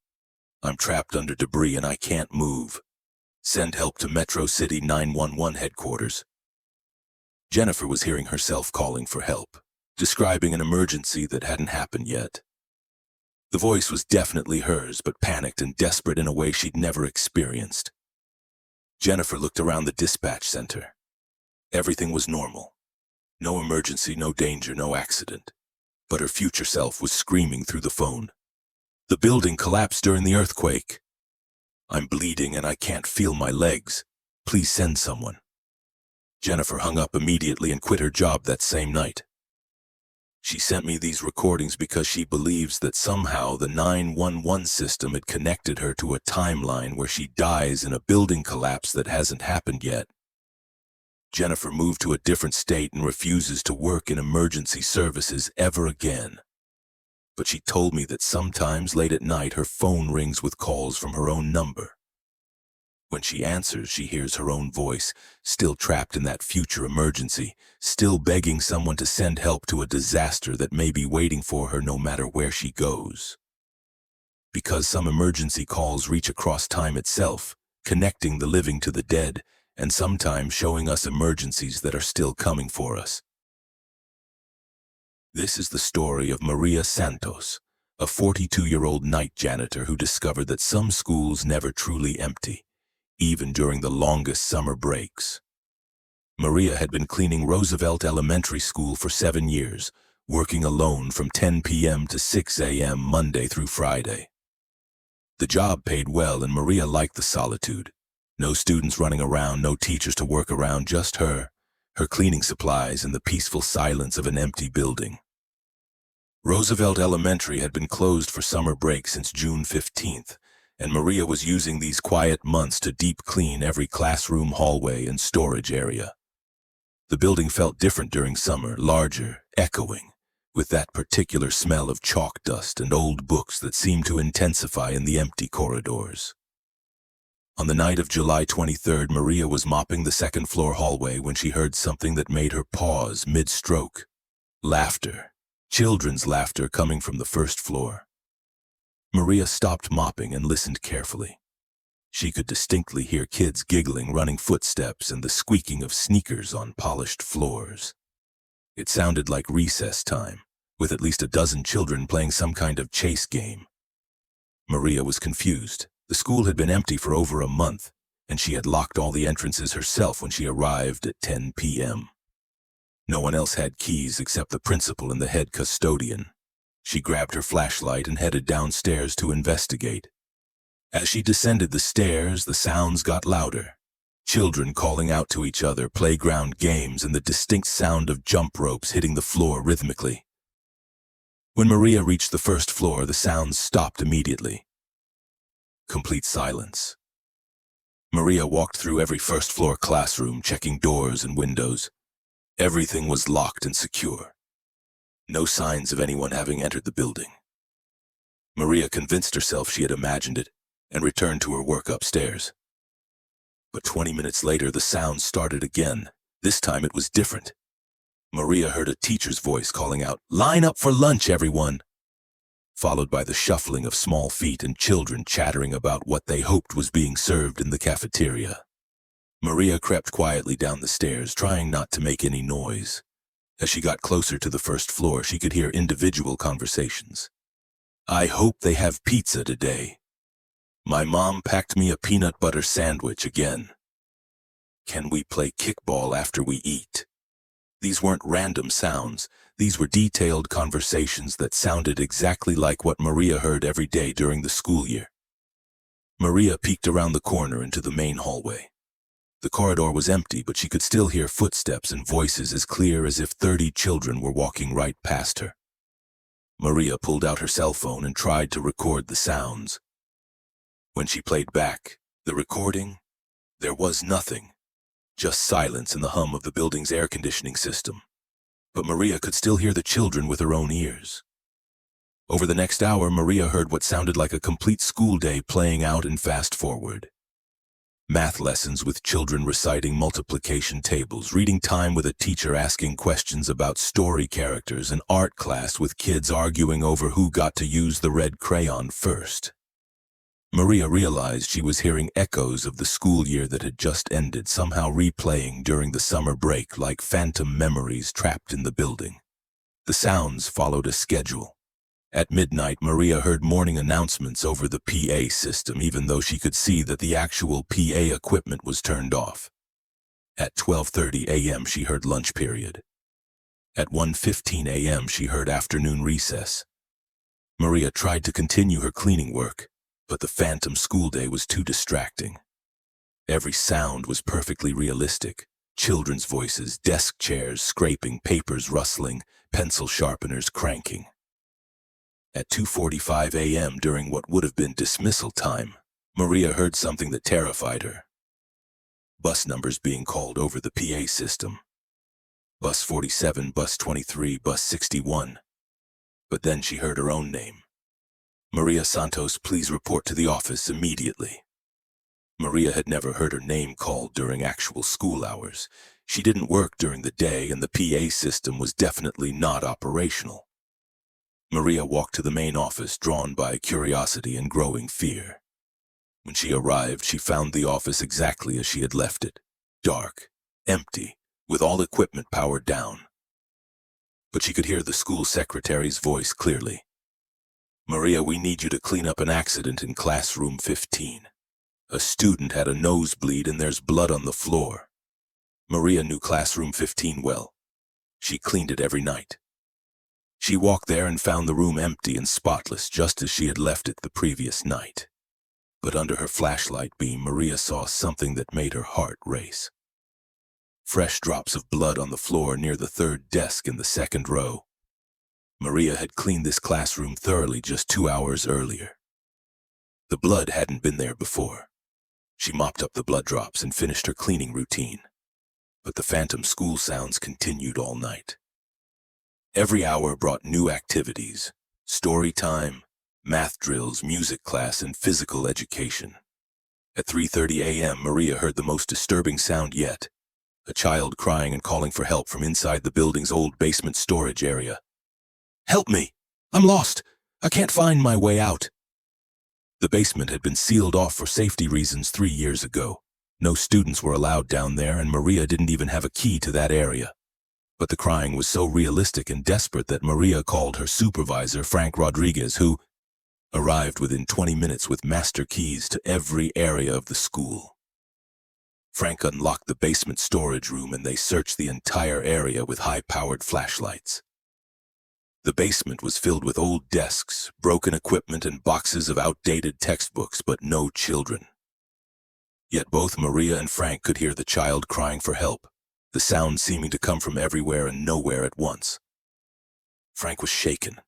I'm trapped under debris and I can't move. Send help to Metro City 911 headquarters. Jennifer was hearing herself calling for help, describing an emergency that hadn't happened yet. The voice was definitely hers, but panicked and desperate in a way she'd never experienced. Jennifer looked around the dispatch center. Everything was normal. No emergency, no danger, no accident. But her future self was screaming through the phone. The building collapsed during the earthquake. I'm bleeding and I can't feel my legs. Please send someone. Jennifer hung up immediately and quit her job that same night. She sent me these recordings because she believes that somehow the 911 system had connected her to a timeline where she dies in a building collapse that hasn't happened yet. Jennifer moved to a different state and refuses to work in emergency services ever again. But she told me that sometimes late at night her phone rings with calls from her own number. When she answers, she hears her own voice, still trapped in that future emergency, still begging someone to send help to a disaster that may be waiting for her no matter where she goes. Because some emergency calls reach across time itself, connecting the living to the dead, and sometimes showing us emergencies that are still coming for us. This is the story of Maria Santos, a 42-year-old night janitor who discovered that some schools never truly empty, even during the longest summer breaks. Maria had been cleaning Roosevelt Elementary School for 7 years, working alone from 10 p.m. to 6 a.m. Monday through Friday. The job paid well and Maria liked the solitude. No students running around, no teachers to work around, just her cleaning supplies, and the peaceful silence of an empty building. Roosevelt Elementary had been closed for summer break since June 15th, and Maria was using these quiet months to deep clean every classroom, hallway, and storage area. The building felt different during summer, larger, echoing, with that particular smell of chalk dust and old books that seemed to intensify in the empty corridors. On the night of July 23rd, Maria was mopping the second-floor hallway when she heard something that made her pause mid-stroke. Laughter. Children's laughter coming from the first floor. Maria stopped mopping and listened carefully. She could distinctly hear kids giggling, running footsteps, and the squeaking of sneakers on polished floors. It sounded like recess time, with at least a dozen children playing some kind of chase game. Maria was confused. The school had been empty for over a month, and she had locked all the entrances herself when she arrived at 10 p.m. No one else had keys except the principal and the head custodian. She grabbed her flashlight and headed downstairs to investigate. As she descended the stairs, the sounds got louder. Children calling out to each other, playground games, and the distinct sound of jump ropes hitting the floor rhythmically. When Maria reached the first floor, the sounds stopped immediately. Complete silence. Maria walked through every first-floor classroom, checking doors and windows. Everything was locked and secure. No signs of anyone having entered the building. Maria convinced herself she had imagined it and returned to her work upstairs. But 20 minutes later, the sound started again. This time it was different. Maria heard a teacher's voice calling out, "Line up for lunch, everyone!" Followed by the shuffling of small feet and children chattering about what they hoped was being served in the cafeteria. Maria crept quietly down the stairs, trying not to make any noise. As she got closer to the first floor, she could hear individual conversations. "I hope they have pizza today. My mom packed me a peanut butter sandwich again. Can we play kickball after we eat?" These weren't random sounds. These were detailed conversations that sounded exactly like what Maria heard every day during the school year. Maria peeked around the corner into the main hallway. The corridor was empty, but she could still hear footsteps and voices as clear as if 30 children were walking right past her. Maria pulled out her cell phone and tried to record the sounds. When she played back the recording, there was nothing, just silence and the hum of the building's air conditioning system. But Maria could still hear the children with her own ears. Over the next hour, Maria heard what sounded like a complete school day playing out in fast forward. Math lessons with children reciting multiplication tables, reading time with a teacher asking questions about story characters, and art class with kids arguing over who got to use the red crayon first. Maria realized she was hearing echoes of the school year that had just ended, somehow replaying during the summer break like phantom memories trapped in the building. The sounds followed a schedule. At midnight, Maria heard morning announcements over the PA system, even though she could see that the actual PA equipment was turned off. At 12:30 a.m., she heard lunch period. At 1:15 a.m., she heard afternoon recess. Maria tried to continue her cleaning work, but the phantom school day was too distracting. Every sound was perfectly realistic. Children's voices, desk chairs scraping, papers rustling, pencil sharpeners cranking. At 2:45 a.m., during what would have been dismissal time, Maria heard something that terrified her. Bus numbers being called over the PA system. Bus 47, Bus 23, Bus 61. But then she heard her own name. "Maria Santos, please report to the office immediately." Maria had never heard her name called during actual school hours. She didn't work during the day, and the PA system was definitely not operational. Maria walked to the main office, drawn by curiosity and growing fear. When she arrived, she found the office exactly as she had left it. Dark, empty, with all equipment powered down. But she could hear the school secretary's voice clearly. "Maria, we need you to clean up an accident in classroom 15. A student had a nosebleed and there's blood on the floor." Maria knew classroom 15 well. She cleaned it every night. She walked there and found the room empty and spotless, just as she had left it the previous night. But under her flashlight beam, Maria saw something that made her heart race. Fresh drops of blood on the floor near the third desk in the second row. Maria had cleaned this classroom thoroughly just 2 hours earlier. The blood hadn't been there before. She mopped up the blood drops and finished her cleaning routine. But the phantom school sounds continued all night. Every hour brought new activities: story time, math drills, music class, and physical education. At 3:30 a.m., Maria heard the most disturbing sound yet: a child crying and calling for help from inside the building's old basement storage area. "Help me! I'm lost! I can't find my way out!" The basement had been sealed off for safety reasons 3 years ago. No students were allowed down there, and Maria didn't even have a key to that area. But the crying was so realistic and desperate that Maria called her supervisor, Frank Rodriguez, who arrived within 20 minutes with master keys to every area of the school. Frank unlocked the basement storage room and they searched the entire area with high-powered flashlights. The basement was filled with old desks, broken equipment, and boxes of outdated textbooks, but no children. Yet both Maria and Frank could hear the child crying for help, the sound seeming to come from everywhere and nowhere at once. Frank was shaken.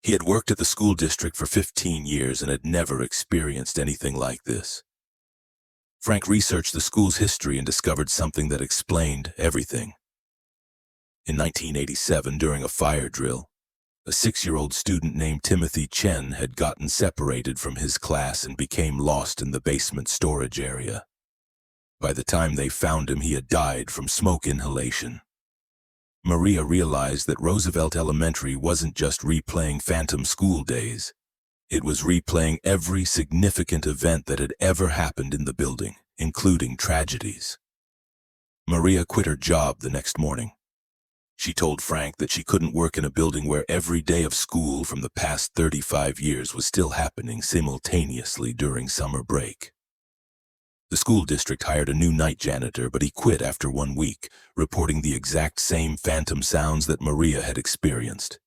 He had worked at the school district for 15 years and had never experienced anything like this. Frank researched the school's history and discovered something that explained everything. In 1987, during a fire drill, a 6-year-old student named Timothy Chen had gotten separated from his class and became lost in the basement storage area. By the time they found him, he had died from smoke inhalation. Maria realized that Roosevelt Elementary wasn't just replaying phantom school days. It was replaying every significant event that had ever happened in the building, including tragedies. Maria quit her job the next morning. She told Frank that she couldn't work in a building where every day of school from the past 35 years was still happening simultaneously during summer break. The school district hired a new night janitor, but he quit after 1 week, reporting the exact same phantom sounds that Maria had experienced.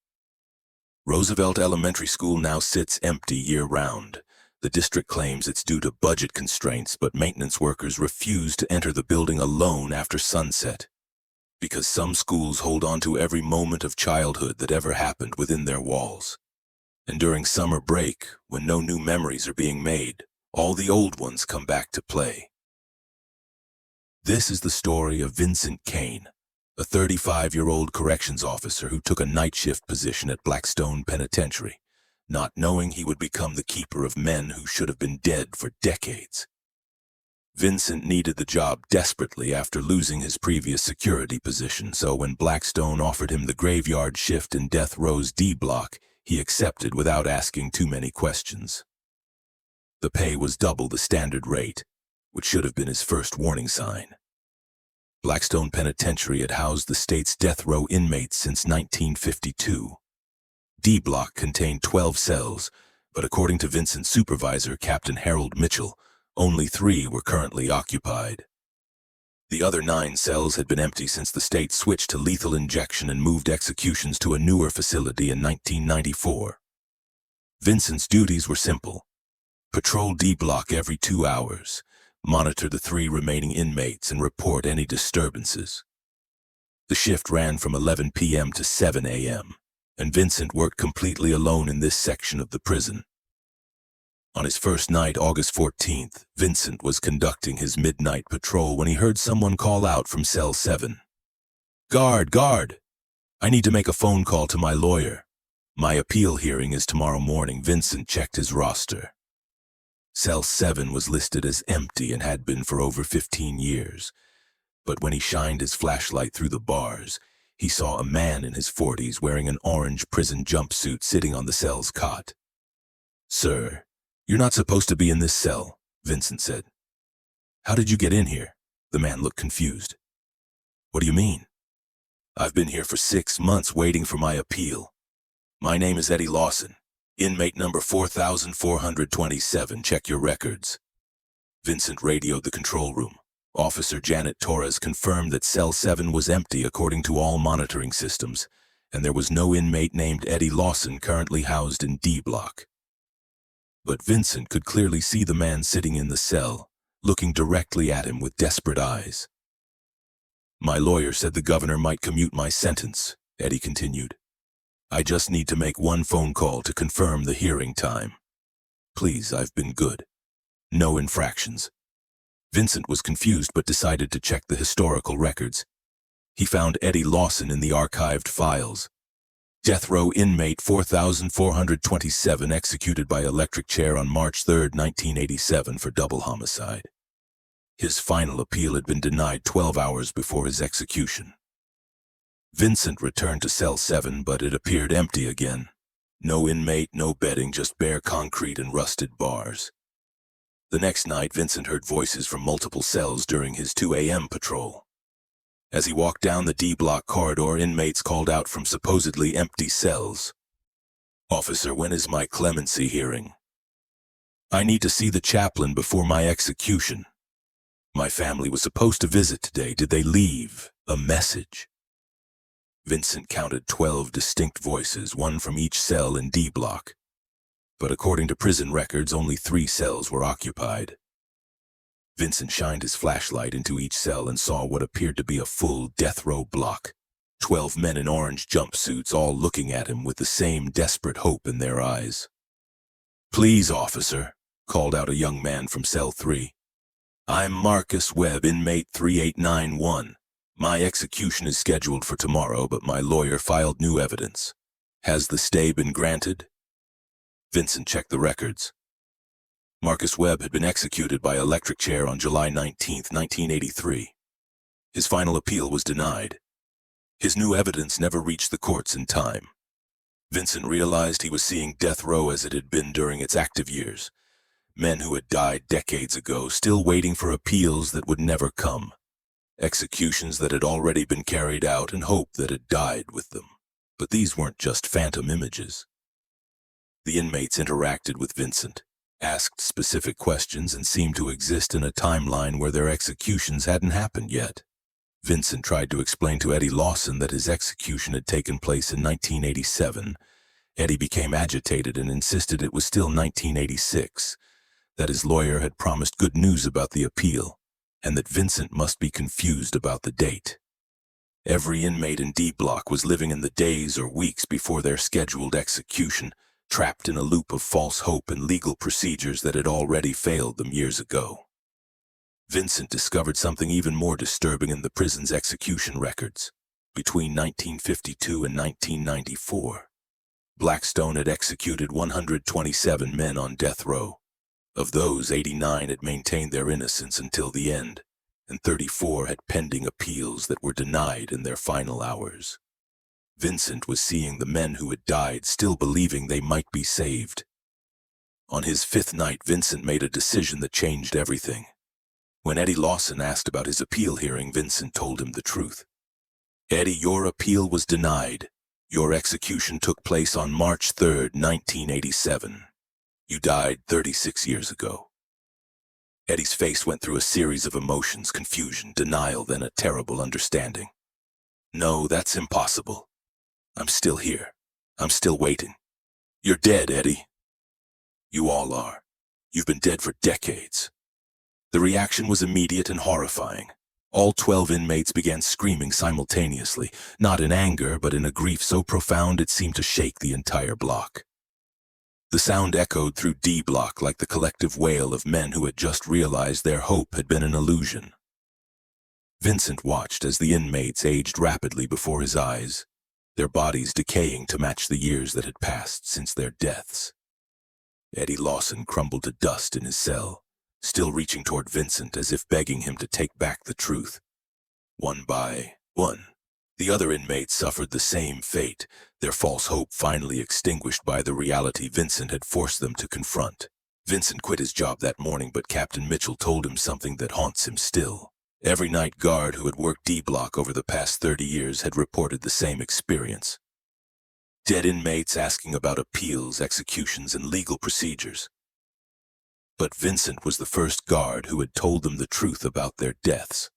Roosevelt Elementary School now sits empty year-round. The district claims it's due to budget constraints, but maintenance workers refuse to enter the building alone after sunset, because some schools hold on to every moment of childhood that ever happened within their walls. And during summer break, when no new memories are being made, all the old ones come back to play. This is the story of Vincent Kane, a 35-year-old corrections officer who took a night shift position at Blackstone Penitentiary, not knowing he would become the keeper of men who should have been dead for decades. Vincent needed the job desperately after losing his previous security position, so when Blackstone offered him the graveyard shift in Death Row's D block, he accepted without asking too many questions. The pay was double the standard rate, which should have been his first warning sign. Blackstone Penitentiary had housed the state's death row inmates since 1952. D block contained 12 cells, but according to Vincent's supervisor, Captain Harold Mitchell, only 3 were currently occupied. The other 9 cells had been empty since the state switched to lethal injection and moved executions to a newer facility in 1994. Vincent's duties were simple: patrol D block every 2 hours, monitor the 3 remaining inmates, and report any disturbances. The shift ran from 11 p.m. to 7 a.m., and Vincent worked completely alone in this section of the prison. On his first night, August 14th, Vincent was conducting his midnight patrol when he heard someone call out from cell 7. "Guard, guard! I need to make a phone call to my lawyer. My appeal hearing is tomorrow morning." Vincent checked his roster. Cell 7 was listed as empty and had been for over 15 years. But when he shined his flashlight through the bars, he saw a man in his 40s wearing an orange prison jumpsuit sitting on the cell's cot. "Sir, you're not supposed to be in this cell," Vincent said. "How did you get in here?" The man looked confused. "What do you mean?" "I've been here for 6 months waiting for my appeal. My name is Eddie Lawson. Inmate number 4427, check your records." Vincent radioed the control room. Officer Janet Torres confirmed that cell 7 was empty according to all monitoring systems, and there was no inmate named Eddie Lawson currently housed in D block. But Vincent could clearly see the man sitting in the cell, looking directly at him with desperate eyes. "My lawyer said the governor might commute my sentence," Eddie continued. "I just need to make one phone call to confirm the hearing time. Please, I've been good. No infractions." Vincent was confused but decided to check the historical records. He found Eddie Lawson in the archived files. Death row inmate 4427 executed by electric chair on March 3, 1987 for double homicide. His final appeal had been denied 12 hours before his execution. Vincent returned to cell 7, but it appeared empty again. No inmate, no bedding, just bare concrete and rusted bars. The next night, Vincent heard voices from multiple cells during his 2 a.m. patrol. As he walked down the D block corridor, inmates called out from supposedly empty cells. "Officer, when is my clemency hearing? I need to see the chaplain before my execution. My family was supposed to visit today. Did they leave a message?" Vincent counted 12 distinct voices, one from each cell in D block. But according to prison records, only 3 cells were occupied. Vincent shined his flashlight into each cell and saw what appeared to be a full death row block. 12 men in orange jumpsuits, all looking at him with the same desperate hope in their eyes. "Please, officer," called out a young man from cell 3. "I'm Marcus Webb, inmate 3891. My execution is scheduled for tomorrow, but my lawyer filed new evidence. Has the stay been granted?" Vincent checked the records. Marcus Webb had been executed by electric chair on July 19, 1983. His final appeal was denied. His new evidence never reached the courts in time. Vincent realized he was seeing death row as it had been during its active years. Men who had died decades ago, still waiting for appeals that would never come. Executions that had already been carried out and hope that had died with them. But these weren't just phantom images. The inmates interacted with Vincent, asked specific questions, and seemed to exist in a timeline where their executions hadn't happened yet. Vincent tried to explain to Eddie Lawson that his execution had taken place in 1987. Eddie became agitated and insisted it was still 1986, that his lawyer had promised good news about the appeal, and that Vincent must be confused about the date. Every inmate in D Block was living in the days or weeks before their scheduled execution, trapped in a loop of false hope and legal procedures that had already failed them years ago. Vincent discovered something even more disturbing in the prison's execution records. Between 1952 and 1994, Blackstone had executed 127 men on death row. Of those, 89 had maintained their innocence until the end, and 34 had pending appeals that were denied in their final hours. Vincent was seeing the men who had died still believing they might be saved. On his 5th night, Vincent made a decision that changed everything. When Eddie Lawson asked about his appeal hearing, Vincent told him the truth. "Eddie, your appeal was denied. Your execution took place on March 3rd, 1987. You died 36 years ago." Eddie's face went through a series of emotions: confusion, denial, then a terrible understanding. "No, that's impossible. I'm still here. I'm still waiting." "You're dead, Eddie." "You all are. You've been dead for decades." The reaction was immediate and horrifying. All 12 inmates began screaming simultaneously, not in anger, but in a grief so profound it seemed to shake the entire block. The sound echoed through D Block like the collective wail of men who had just realized their hope had been an illusion. Vincent watched as the inmates aged rapidly before his eyes, their bodies decaying to match the years that had passed since their deaths. Eddie Lawson crumbled to dust in his cell, still reaching toward Vincent as if begging him to take back the truth. One by one, the other inmates suffered the same fate, their false hope finally extinguished by the reality Vincent had forced them to confront. Vincent quit his job that morning, but Captain Mitchell told him something that haunts him still. Every night guard who had worked D Block over the past 30 years had reported the same experience. Dead inmates asking about appeals, executions, and legal procedures. But Vincent was the first guard who had told them the truth about their deaths.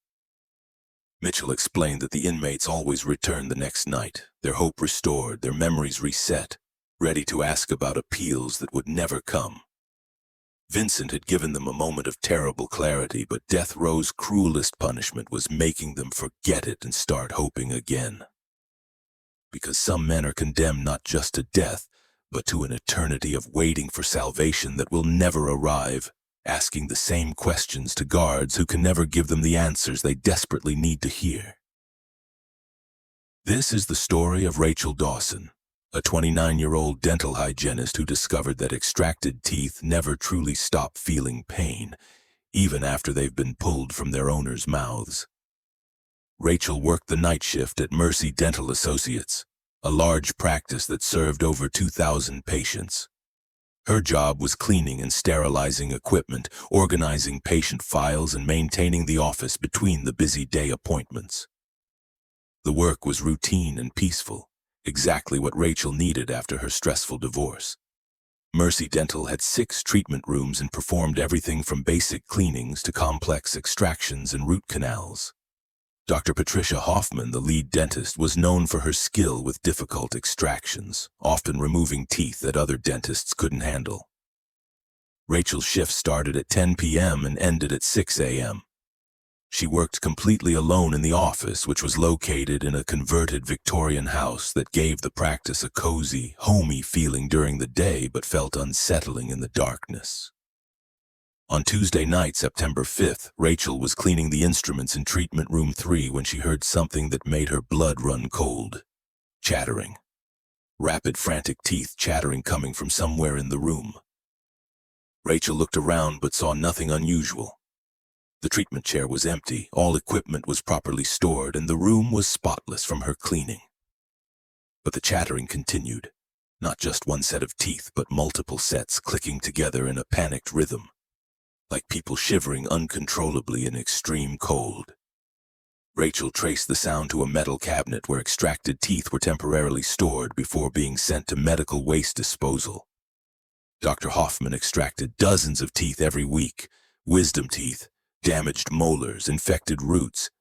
Mitchell explained that the inmates always returned the next night, their hope restored, their memories reset, ready to ask about appeals that would never come. Vincent had given them a moment of terrible clarity, but death row's cruelest punishment was making them forget it and start hoping again. Because some men are condemned not just to death, but to an eternity of waiting for salvation that will never arrive, asking the same questions to guards who can never give them the answers they desperately need to hear. This is the story of Rachel Dawson, a 29-year-old dental hygienist who discovered that extracted teeth never truly stop feeling pain, even after they've been pulled from their owners' mouths. Rachel worked the night shift at Mercy Dental Associates, a large practice that served over 2,000 patients. Her job was cleaning and sterilizing equipment, organizing patient files, and maintaining the office between the busy day appointments. The work was routine and peaceful, exactly what Rachel needed after her stressful divorce. Mercy Dental had 6 treatment rooms and performed everything from basic cleanings to complex extractions and root canals. Dr. Patricia Hoffman, the lead dentist, was known for her skill with difficult extractions, often removing teeth that other dentists couldn't handle. Rachel's shift started at 10 p.m. and ended at 6 a.m. She worked completely alone in the office, which was located in a converted Victorian house that gave the practice a cozy, homey feeling during the day but felt unsettling in the darkness. On Tuesday night, September 5th, Rachel was cleaning the instruments in treatment room 3 when she heard something that made her blood run cold. Chattering. Rapid, frantic teeth chattering coming from somewhere in the room. Rachel looked around but saw nothing unusual. The treatment chair was empty, all equipment was properly stored, and the room was spotless from her cleaning. But the chattering continued. Not just one set of teeth, but multiple sets clicking together in a panicked rhythm, like people shivering uncontrollably in extreme cold. Rachel traced the sound to a metal cabinet where extracted teeth were temporarily stored before being sent to medical waste disposal. Dr. Hoffman extracted dozens of teeth every week, wisdom teeth, damaged molars, infected roots,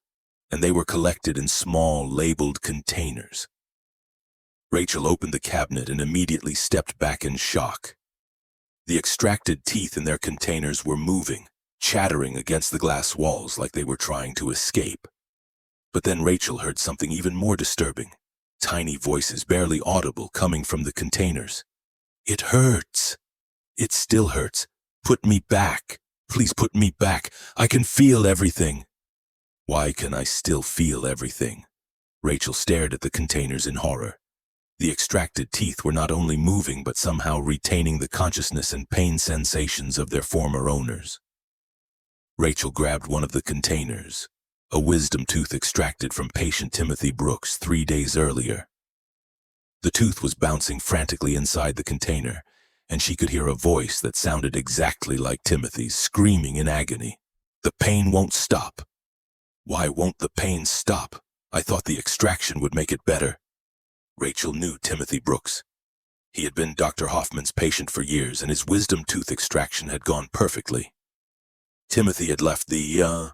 and they were collected in small, labeled containers. Rachel opened the cabinet and immediately stepped back in shock. The extracted teeth in their containers were moving, chattering against the glass walls like they were trying to escape. But then Rachel heard something even more disturbing. Tiny voices, barely audible, coming from the containers. "It hurts. It still hurts. Put me back. Please put me back. I can feel everything." Why can I still feel everything? Rachel stared at the containers in horror. The extracted teeth were not only moving but somehow retaining the consciousness and pain sensations of their former owners. Rachel grabbed one of the containers, a wisdom tooth extracted from patient Timothy Brooks 3 days earlier. The tooth was bouncing frantically inside the container, and she could hear a voice that sounded exactly like Timothy's, screaming in agony. "The pain won't stop. Why won't the pain stop? I thought the extraction would make it better." Rachel knew Timothy Brooks. He had been Dr. Hoffman's patient for years, and his wisdom tooth extraction had gone perfectly. Timothy had left the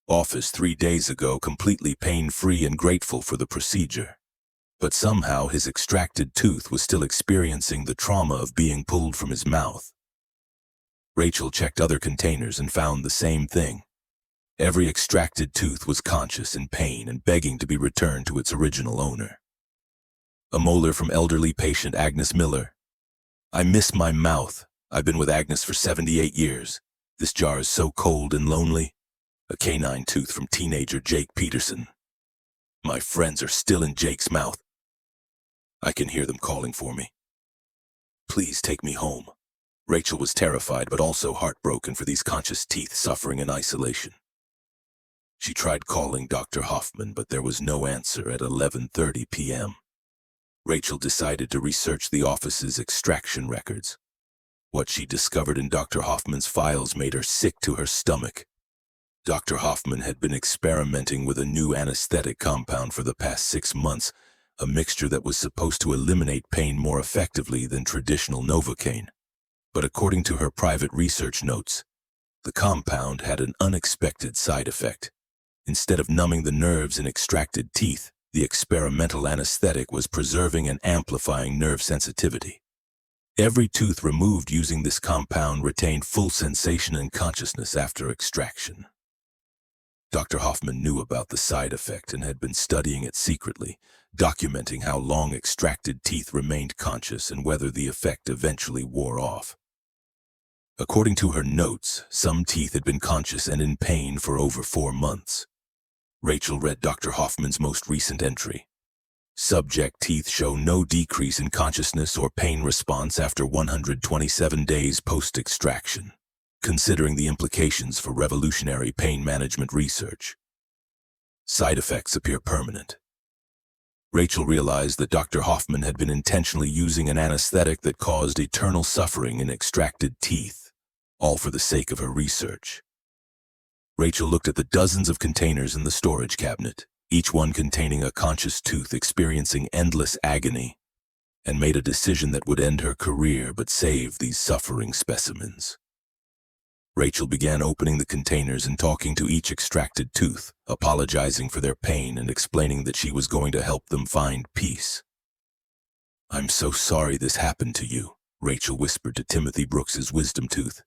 office 3 days ago completely pain-free and grateful for the procedure. But somehow his extracted tooth was still experiencing the trauma of being pulled from his mouth. Rachel checked other containers and found the same thing. Every extracted tooth was conscious, in pain, and begging to be returned to its original owner. A molar from elderly patient Agnes Miller. "I miss my mouth. I've been with Agnes for 78 years. This jar is so cold and lonely." A canine tooth from teenager Jake Peterson. "My friends are still in Jake's mouth. I can hear them calling for me. Please take me home." Rachel was terrified but also heartbroken for these conscious teeth suffering in isolation. She tried calling Dr. Hoffman, but there was no answer at 11:30 p.m. Rachel decided to research the office's extraction records. What she discovered in Dr. Hoffman's files made her sick to her stomach. Dr. Hoffman had been experimenting with a new anesthetic compound for the past 6 months, a mixture that was supposed to eliminate pain more effectively than traditional Novocaine. But according to her private research notes, the compound had an unexpected side effect. Instead of numbing the nerves in extracted teeth, the experimental anesthetic was preserving and amplifying nerve sensitivity. Every tooth removed using this compound retained full sensation and consciousness after extraction. Dr. Hoffman knew about the side effect and had been studying it secretly, documenting how long extracted teeth remained conscious and whether the effect eventually wore off. According to her notes, some teeth had been conscious and in pain for over 4 months. Rachel read Dr. Hoffman's most recent entry. Subject teeth show no decrease in consciousness or pain response after 127 days post-extraction, considering the implications for revolutionary pain management research. Side effects appear permanent. Rachel realized that Dr. Hoffman had been intentionally using an anesthetic that caused eternal suffering in extracted teeth, all for the sake of her research. Rachel looked at the dozens of containers in the storage cabinet, each one containing a conscious tooth experiencing endless agony, and made a decision that would end her career but save these suffering specimens. Rachel began opening the containers and talking to each extracted tooth, apologizing for their pain and explaining that she was going to help them find peace. "I'm so sorry this happened to you," Rachel whispered to Timothy Brooks's wisdom tooth.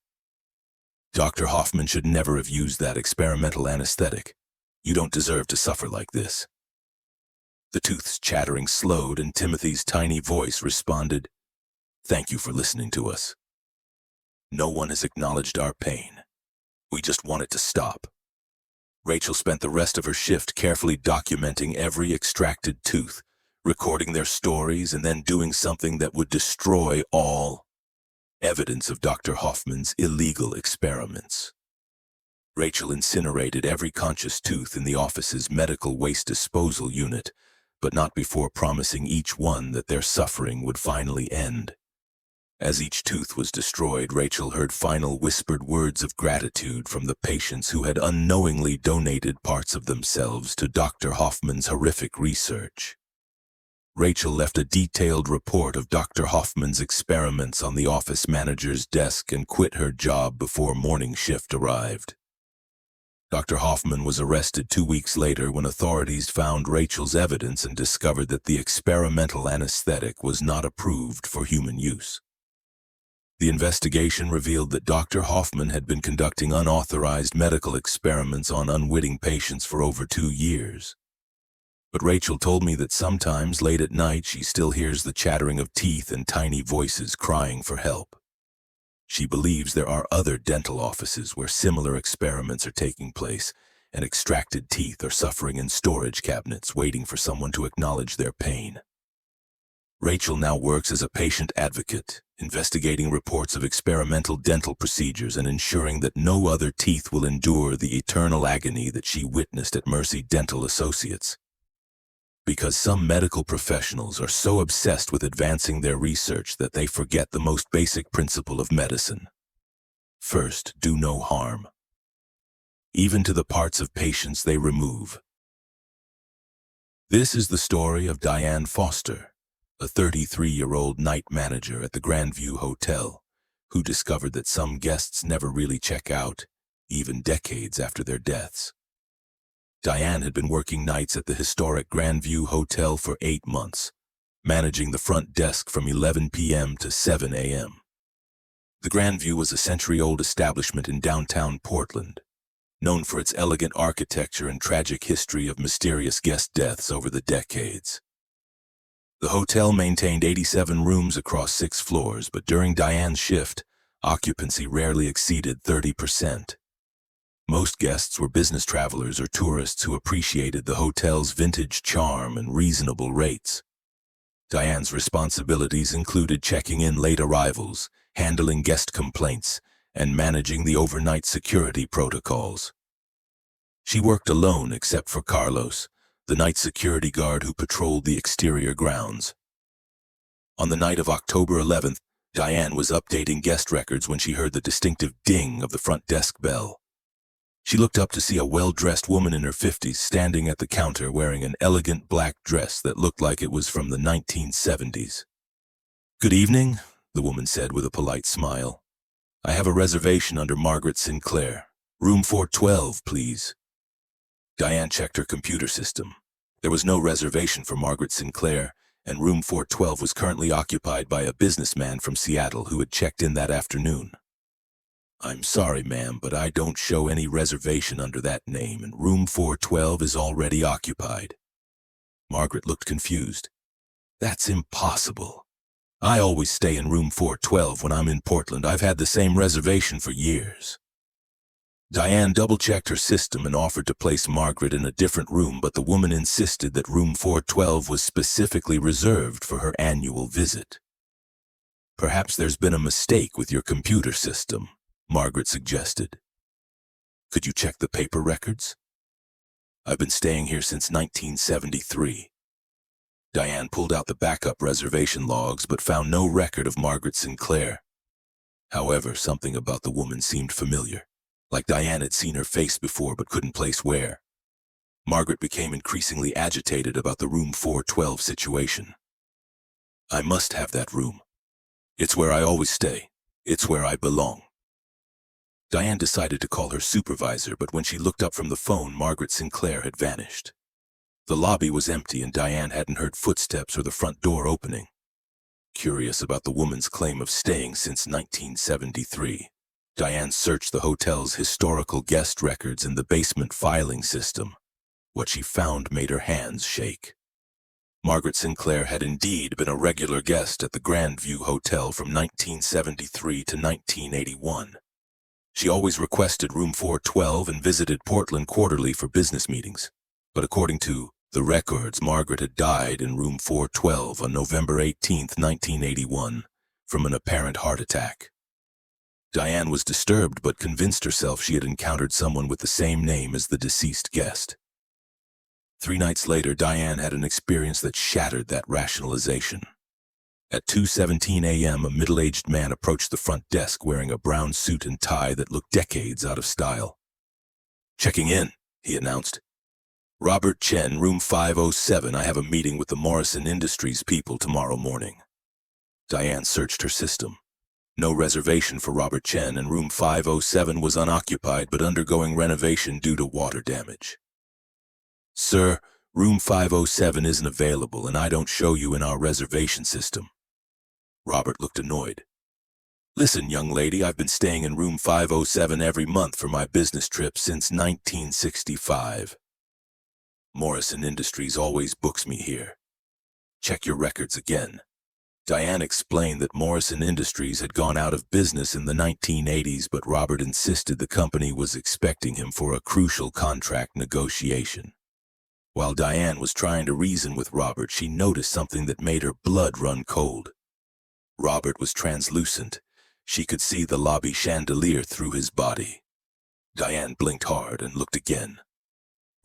Dr. Hoffman should never have used that experimental anesthetic. You don't deserve to suffer like this. The tooth's chattering slowed, and Timothy's tiny voice responded, "Thank you for listening to us. No one has acknowledged our pain. We just want it to stop." Rachel spent the rest of her shift carefully documenting every extracted tooth, recording their stories, and then doing something that would destroy all evidence of Dr. Hoffman's illegal experiments. Rachel incinerated every conscious tooth in the office's medical waste disposal unit, but not before promising each one that their suffering would finally end. As each tooth was destroyed, Rachel heard final whispered words of gratitude from the patients who had unknowingly donated parts of themselves to Dr. Hoffman's horrific research. Rachel left a detailed report of Dr. Hoffman's experiments on the office manager's desk and quit her job before morning shift arrived. Dr. Hoffman was arrested 2 weeks later when authorities found Rachel's evidence and discovered that the experimental anesthetic was not approved for human use. The investigation revealed that Dr. Hoffman had been conducting unauthorized medical experiments on unwitting patients for over 2 years. But Rachel told me that sometimes late at night she still hears the chattering of teeth and tiny voices crying for help. She believes there are other dental offices where similar experiments are taking place, and extracted teeth are suffering in storage cabinets waiting for someone to acknowledge their pain. Rachel now works as a patient advocate, investigating reports of experimental dental procedures and ensuring that no other teeth will endure the eternal agony that she witnessed at Mercy Dental Associates. Because some medical professionals are so obsessed with advancing their research that they forget the most basic principle of medicine. First, do no harm, even to the parts of patients they remove. This is the story of Diane Foster, a 33-year-old night manager at the Grandview Hotel, who discovered that some guests never really check out, even decades after their deaths. Diane had been working nights at the historic Grandview Hotel for 8 months, managing the front desk from 11 p.m. to 7 a.m. The Grandview was a century-old establishment in downtown Portland, known for its elegant architecture and tragic history of mysterious guest deaths over the decades. The hotel maintained 87 rooms across 6 floors, but during Diane's shift, occupancy rarely exceeded 30%. Most guests were business travelers or tourists who appreciated the hotel's vintage charm and reasonable rates. Diane's responsibilities included checking in late arrivals, handling guest complaints, and managing the overnight security protocols. She worked alone except for Carlos, the night security guard who patrolled the exterior grounds. On the night of October 11th, Diane was updating guest records when she heard the distinctive ding of the front desk bell. She looked up to see a well-dressed woman in her 50s standing at the counter wearing an elegant black dress that looked like it was from the 1970s. "Good evening," the woman said with a polite smile. "I have a reservation under Margaret Sinclair. Room 412, please." Diane checked her computer system. There was no reservation for Margaret Sinclair, and room 412 was currently occupied by a businessman from Seattle who had checked in that afternoon. "I'm sorry, ma'am, but I don't show any reservation under that name, and room 412 is already occupied." Margaret looked confused. "That's impossible. I always stay in room 412 when I'm in Portland. I've had the same reservation for years." Diane double-checked her system and offered to place Margaret in a different room, but the woman insisted that room 412 was specifically reserved for her annual visit. "Perhaps there's been a mistake with your computer system," Margaret suggested. "Could you check the paper records?" "I've been staying here since 1973. Diane pulled out the backup reservation logs but found no record of Margaret Sinclair. However, something about the woman seemed familiar, like Diane had seen her face before but couldn't place where. Margaret became increasingly agitated about the room 412 situation. "I must have that room. It's where I always stay. It's where I belong." Diane decided to call her supervisor, but when she looked up from the phone, Margaret Sinclair had vanished. The lobby was empty and Diane hadn't heard footsteps or the front door opening. Curious about the woman's claim of staying since 1973, Diane searched the hotel's historical guest records in the basement filing system. What she found made her hands shake. Margaret Sinclair had indeed been a regular guest at the Grandview Hotel from 1973 to 1981. She always requested room 412 and visited Portland quarterly for business meetings. But according to the records, Margaret had died in room 412 on November 18, 1981, from an apparent heart attack. Diane was disturbed but convinced herself she had encountered someone with the same name as the deceased guest. 3 nights later, Diane had an experience that shattered that rationalization. At 2:17 a.m., a middle-aged man approached the front desk wearing a brown suit and tie that looked decades out of style. "Checking in," he announced. "Robert Chen, room 507. I have a meeting with the Morrison Industries people tomorrow morning." Diane searched her system. No reservation for Robert Chen, and room 507 was unoccupied but undergoing renovation due to water damage. "Sir, room 507 isn't available and I don't show you in our reservation system." Robert looked annoyed. "Listen, young lady, I've been staying in room 507 every month for my business trip since 1965. Morrison Industries always books me here. Check your records again." Diane explained that Morrison Industries had gone out of business in the 1980s, but Robert insisted the company was expecting him for a crucial contract negotiation. While Diane was trying to reason with Robert, she noticed something that made her blood run cold. Robert was translucent. She could see the lobby chandelier through his body. Diane blinked hard and looked again.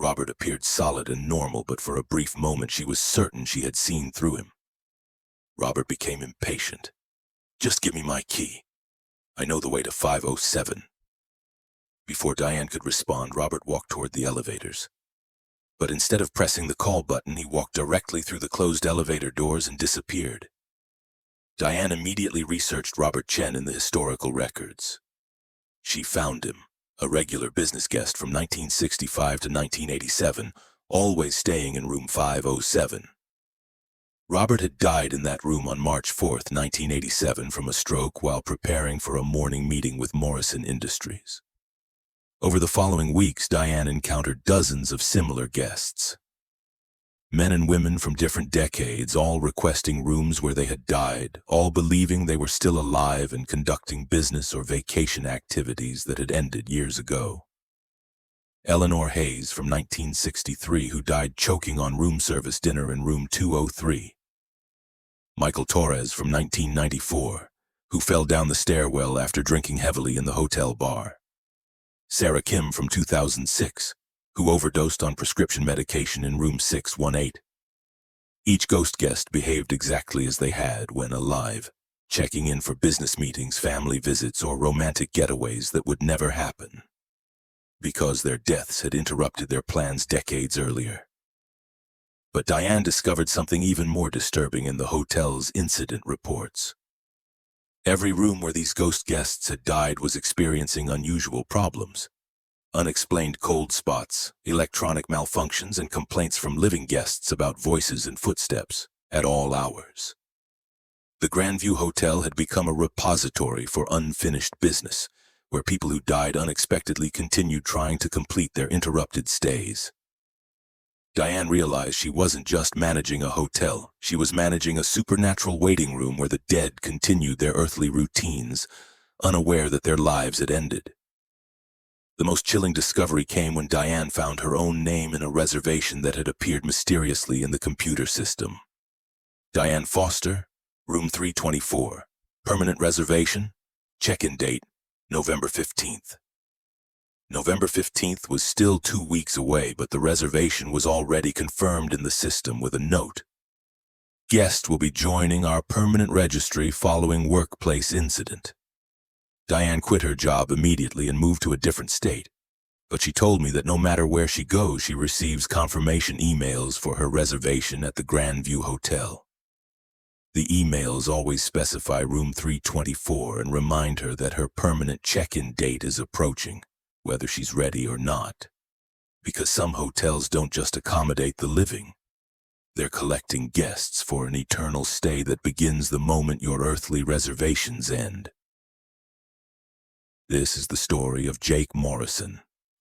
Robert appeared solid and normal, but for a brief moment she was certain she had seen through him. Robert became impatient. "Just give me my key. I know the way to 507. Before Diane could respond, Robert walked toward the elevators. But instead of pressing the call button, he walked directly through the closed elevator doors and disappeared. Diane immediately researched Robert Chen in the historical records. She found him, a regular business guest from 1965 to 1987, always staying in room 507. Robert had died in that room on March 4, 1987, from a stroke while preparing for a morning meeting with Morrison Industries. Over the following weeks, Diane encountered dozens of similar guests. Men and women from different decades, all requesting rooms where they had died, all believing they were still alive and conducting business or vacation activities that had ended years ago. Eleanor Hayes from 1963, who died choking on room service dinner in room 203. Michael Torres from 1994, who fell down the stairwell after drinking heavily in the hotel bar. Sarah Kim from 2006, who overdosed on prescription medication in room 618. Each ghost guest behaved exactly as they had when alive, checking in for business meetings, family visits, or romantic getaways that would never happen, because their deaths had interrupted their plans decades earlier. But Diane discovered something even more disturbing in the hotel's incident reports. Every room where these ghost guests had died was experiencing unusual problems. Unexplained cold spots, electronic malfunctions, and complaints from living guests about voices and footsteps at all hours. The Grandview Hotel had become a repository for unfinished business, where people who died unexpectedly continued trying to complete their interrupted stays. Diane realized she wasn't just managing a hotel, she was managing a supernatural waiting room where the dead continued their earthly routines, unaware that their lives had ended. The most chilling discovery came when Diane found her own name in a reservation that had appeared mysteriously in the computer system. Diane Foster, room 324, permanent reservation, check-in date, November 15th. November 15th was still 2 weeks away, but the reservation was already confirmed in the system with a note. Guest will be joining our permanent registry following workplace incident. Diane quit her job immediately and moved to a different state, but she told me that no matter where she goes, she receives confirmation emails for her reservation at the Grandview Hotel. The emails always specify room 324 and remind her that her permanent check-in date is approaching, whether she's ready or not. Because some hotels don't just accommodate the living. They're collecting guests for an eternal stay that begins the moment your earthly reservations end. This is the story of Jake Morrison,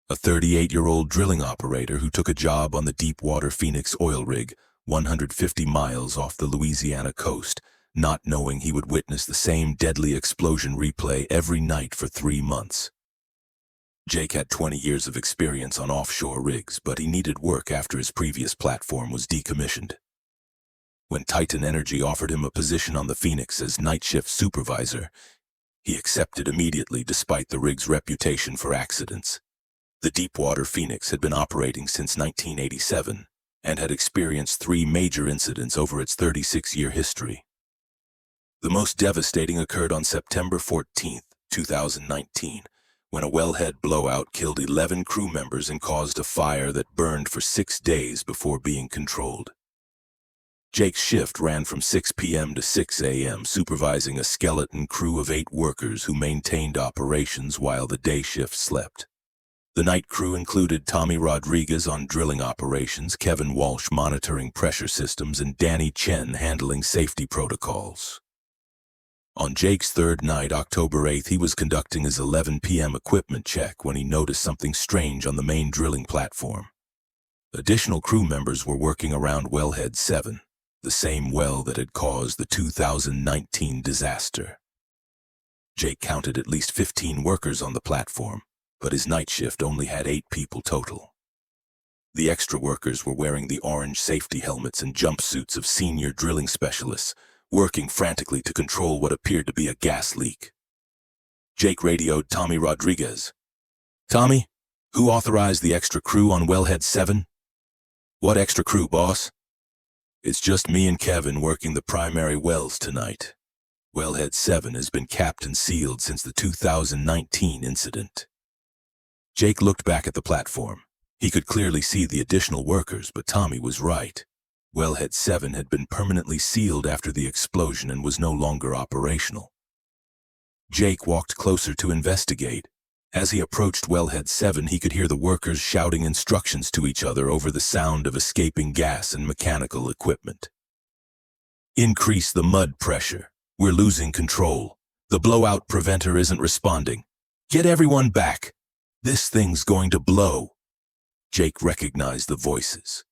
a 38-year-old drilling operator who took a job on the Deepwater Phoenix oil rig 150 miles off the Louisiana coast, not knowing he would witness the same deadly explosion replay every night for 3 months. Jake had 20 years of experience on offshore rigs, but he needed work after his previous platform was decommissioned. When Titan Energy offered him a position on the Phoenix as night shift supervisor, he accepted immediately despite the rig's reputation for accidents. The Deepwater Phoenix had been operating since 1987 and had experienced 3 major incidents over its 36-year history. The most devastating occurred on September 14, 2019, when a wellhead blowout killed 11 crew members and caused a fire that burned for 6 days before being controlled. Jake's shift ran from 6 p.m. to 6 a.m., supervising a skeleton crew of 8 workers who maintained operations while the day shift slept. The night crew included Tommy Rodriguez on drilling operations, Kevin Walsh monitoring pressure systems, and Danny Chen handling safety protocols. On Jake's third night, October 8th, he was conducting his 11 p.m. equipment check when he noticed something strange on the main drilling platform. Additional crew members were working around Wellhead 7. The same well that had caused the 2019 disaster. Jake counted at least 15 workers on the platform, but his night shift only had 8 people total. The extra workers were wearing the orange safety helmets and jumpsuits of senior drilling specialists, working frantically to control what appeared to be a gas leak. Jake radioed Tommy Rodriguez. "Tommy, who authorized the extra crew on Wellhead 7? "What extra crew, boss?" "It's just me and Kevin working the primary wells tonight. Wellhead 7 has been capped and sealed since the 2019 incident." Jake looked back at the platform. He could clearly see the additional workers, but Tommy was right. Wellhead 7 had been permanently sealed after the explosion and was no longer operational. Jake walked closer to investigate. As he approached Wellhead 7, he could hear the workers shouting instructions to each other over the sound of escaping gas and mechanical equipment. "Increase the mud pressure. We're losing control. The blowout preventer isn't responding. Get everyone back. This thing's going to blow." Jake recognized the voices.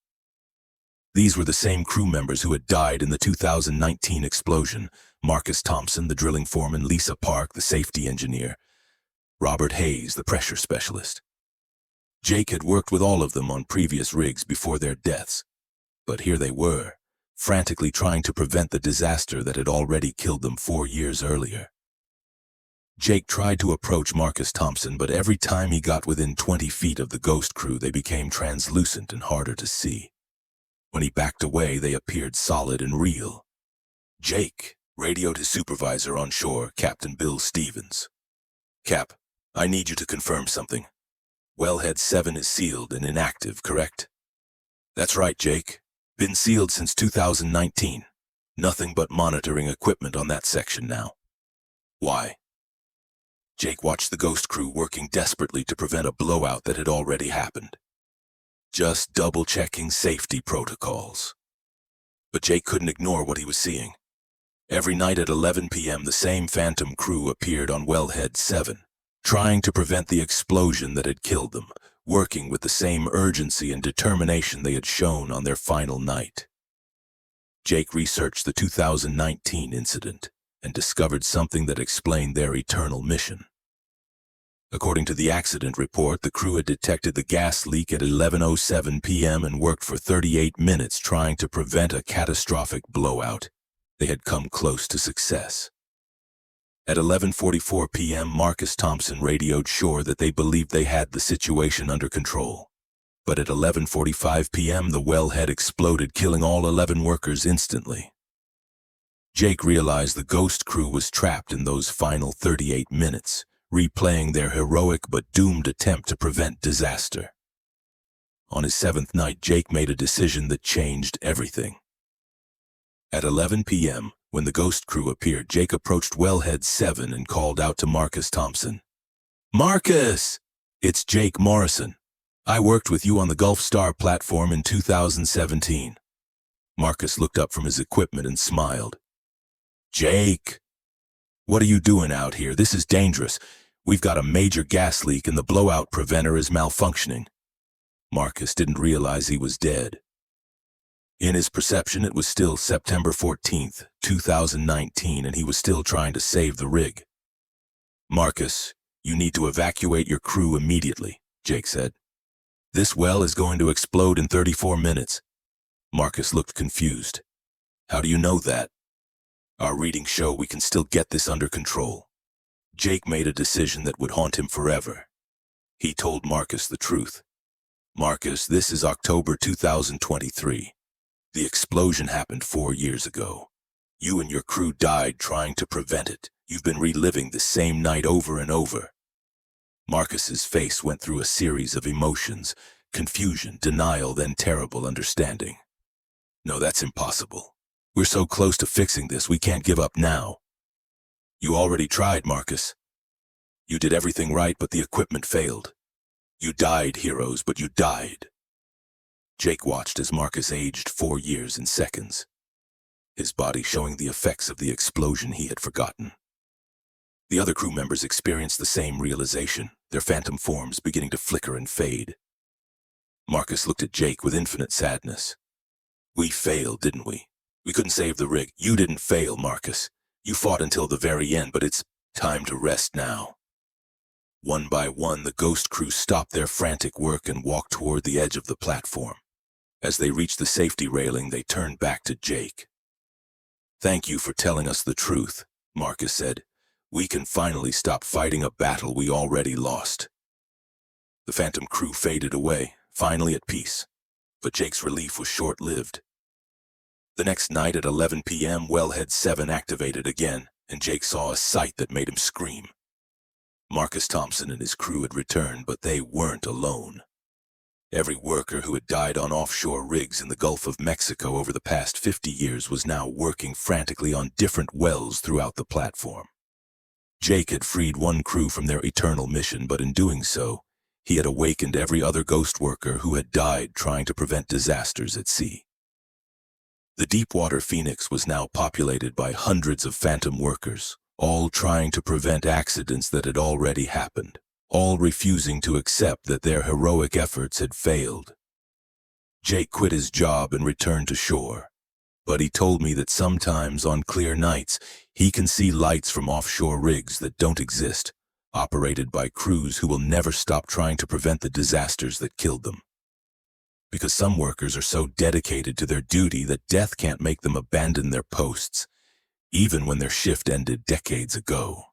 These were the same crew members who had died in the 2019 explosion: Marcus Thompson, the drilling foreman; Lisa Park, the safety engineer; Robert Hayes, the pressure specialist. Jake had worked with all of them on previous rigs before their deaths, but here they were, frantically trying to prevent the disaster that had already killed them 4 years earlier. Jake tried to approach Marcus Thompson, but every time he got within 20 feet of the ghost crew, they became translucent and harder to see. When he backed away, they appeared solid and real. Jake radioed his supervisor on shore, Captain Bill Stevens. "Cap, I need you to confirm something. Wellhead 7 is sealed and inactive, correct?" "That's right, Jake. Been sealed since 2019. Nothing but monitoring equipment on that section now." "Why?" Jake watched the ghost crew working desperately to prevent a blowout that had already happened. "Just double-checking safety protocols." But Jake couldn't ignore what he was seeing. Every night at 11 p.m., the same phantom crew appeared on Wellhead 7, trying to prevent the explosion that had killed them, working with the same urgency and determination they had shown on their final night. Jake researched the 2019 incident and discovered something that explained their eternal mission. According to the accident report, the crew had detected the gas leak at 11:07 p.m. and worked for 38 minutes trying to prevent a catastrophic blowout. They had come close to success. At 11:44 p.m., Marcus Thompson radioed shore that they believed they had the situation under control. But at 11:45 p.m., the wellhead exploded, killing all 11 workers instantly. Jake realized the ghost crew was trapped in those final 38 minutes, replaying their heroic but doomed attempt to prevent disaster. On his 7th night, Jake made a decision that changed everything. At 11 p.m., when the ghost crew appeared, Jake approached Wellhead 7 and called out to Marcus Thompson. "Marcus! It's Jake Morrison. I worked with you on the Gulf Star platform in 2017. Marcus looked up from his equipment and smiled. "Jake, what are you doing out here? This is dangerous. We've got a major gas leak and the blowout preventer is malfunctioning. Marcus didn't realize he was dead. In his perception, it was still September 14th, 2019, and he was still trying to save the rig. Marcus, you need to evacuate your crew immediately, Jake said. This well is going to explode in 34 minutes. Marcus looked confused. How do you know that? Our readings show we can still get this under control. Jake made a decision that would haunt him forever. He told Marcus the truth. Marcus, this is October 2023. The explosion happened 4 years ago. You and your crew died trying to prevent it. You've been reliving the same night over and over. Marcus's face went through a series of emotions, confusion, denial, then terrible understanding. No, that's impossible. We're so close to fixing this, we can't give up now. You already tried, Marcus. You did everything right, but the equipment failed. You died, heroes, but you died. Jake watched as Marcus aged 4 years in seconds, his body showing the effects of the explosion he had forgotten. The other crew members experienced the same realization, their phantom forms beginning to flicker and fade. Marcus looked at Jake with infinite sadness. We failed, didn't we? We couldn't save the rig. You didn't fail, Marcus. You fought until the very end, but it's time to rest now. One by one, the ghost crew stopped their frantic work and walked toward the edge of the platform. As they reached the safety railing, they turned back to Jake. Thank you for telling us the truth, Marcus said. We can finally stop fighting a battle we already lost. The phantom crew faded away, finally at peace, but Jake's relief was short-lived. The next night at 11 p.m., Wellhead 7 activated again, and Jake saw a sight that made him scream. Marcus Thompson and his crew had returned, but they weren't alone. Every worker who had died on offshore rigs in the Gulf of Mexico over the past 50 years was now working frantically on different wells throughout the platform. Jake had freed one crew from their eternal mission, but in doing so, he had awakened every other ghost worker who had died trying to prevent disasters at sea. The Deepwater Phoenix was now populated by hundreds of phantom workers, all trying to prevent accidents that had already happened, all refusing to accept that their heroic efforts had failed. Jake quit his job and returned to shore, but he told me that sometimes on clear nights he can see lights from offshore rigs that don't exist, operated by crews who will never stop trying to prevent the disasters that killed them. Because some workers are so dedicated to their duty that death can't make them abandon their posts, even when their shift ended decades ago.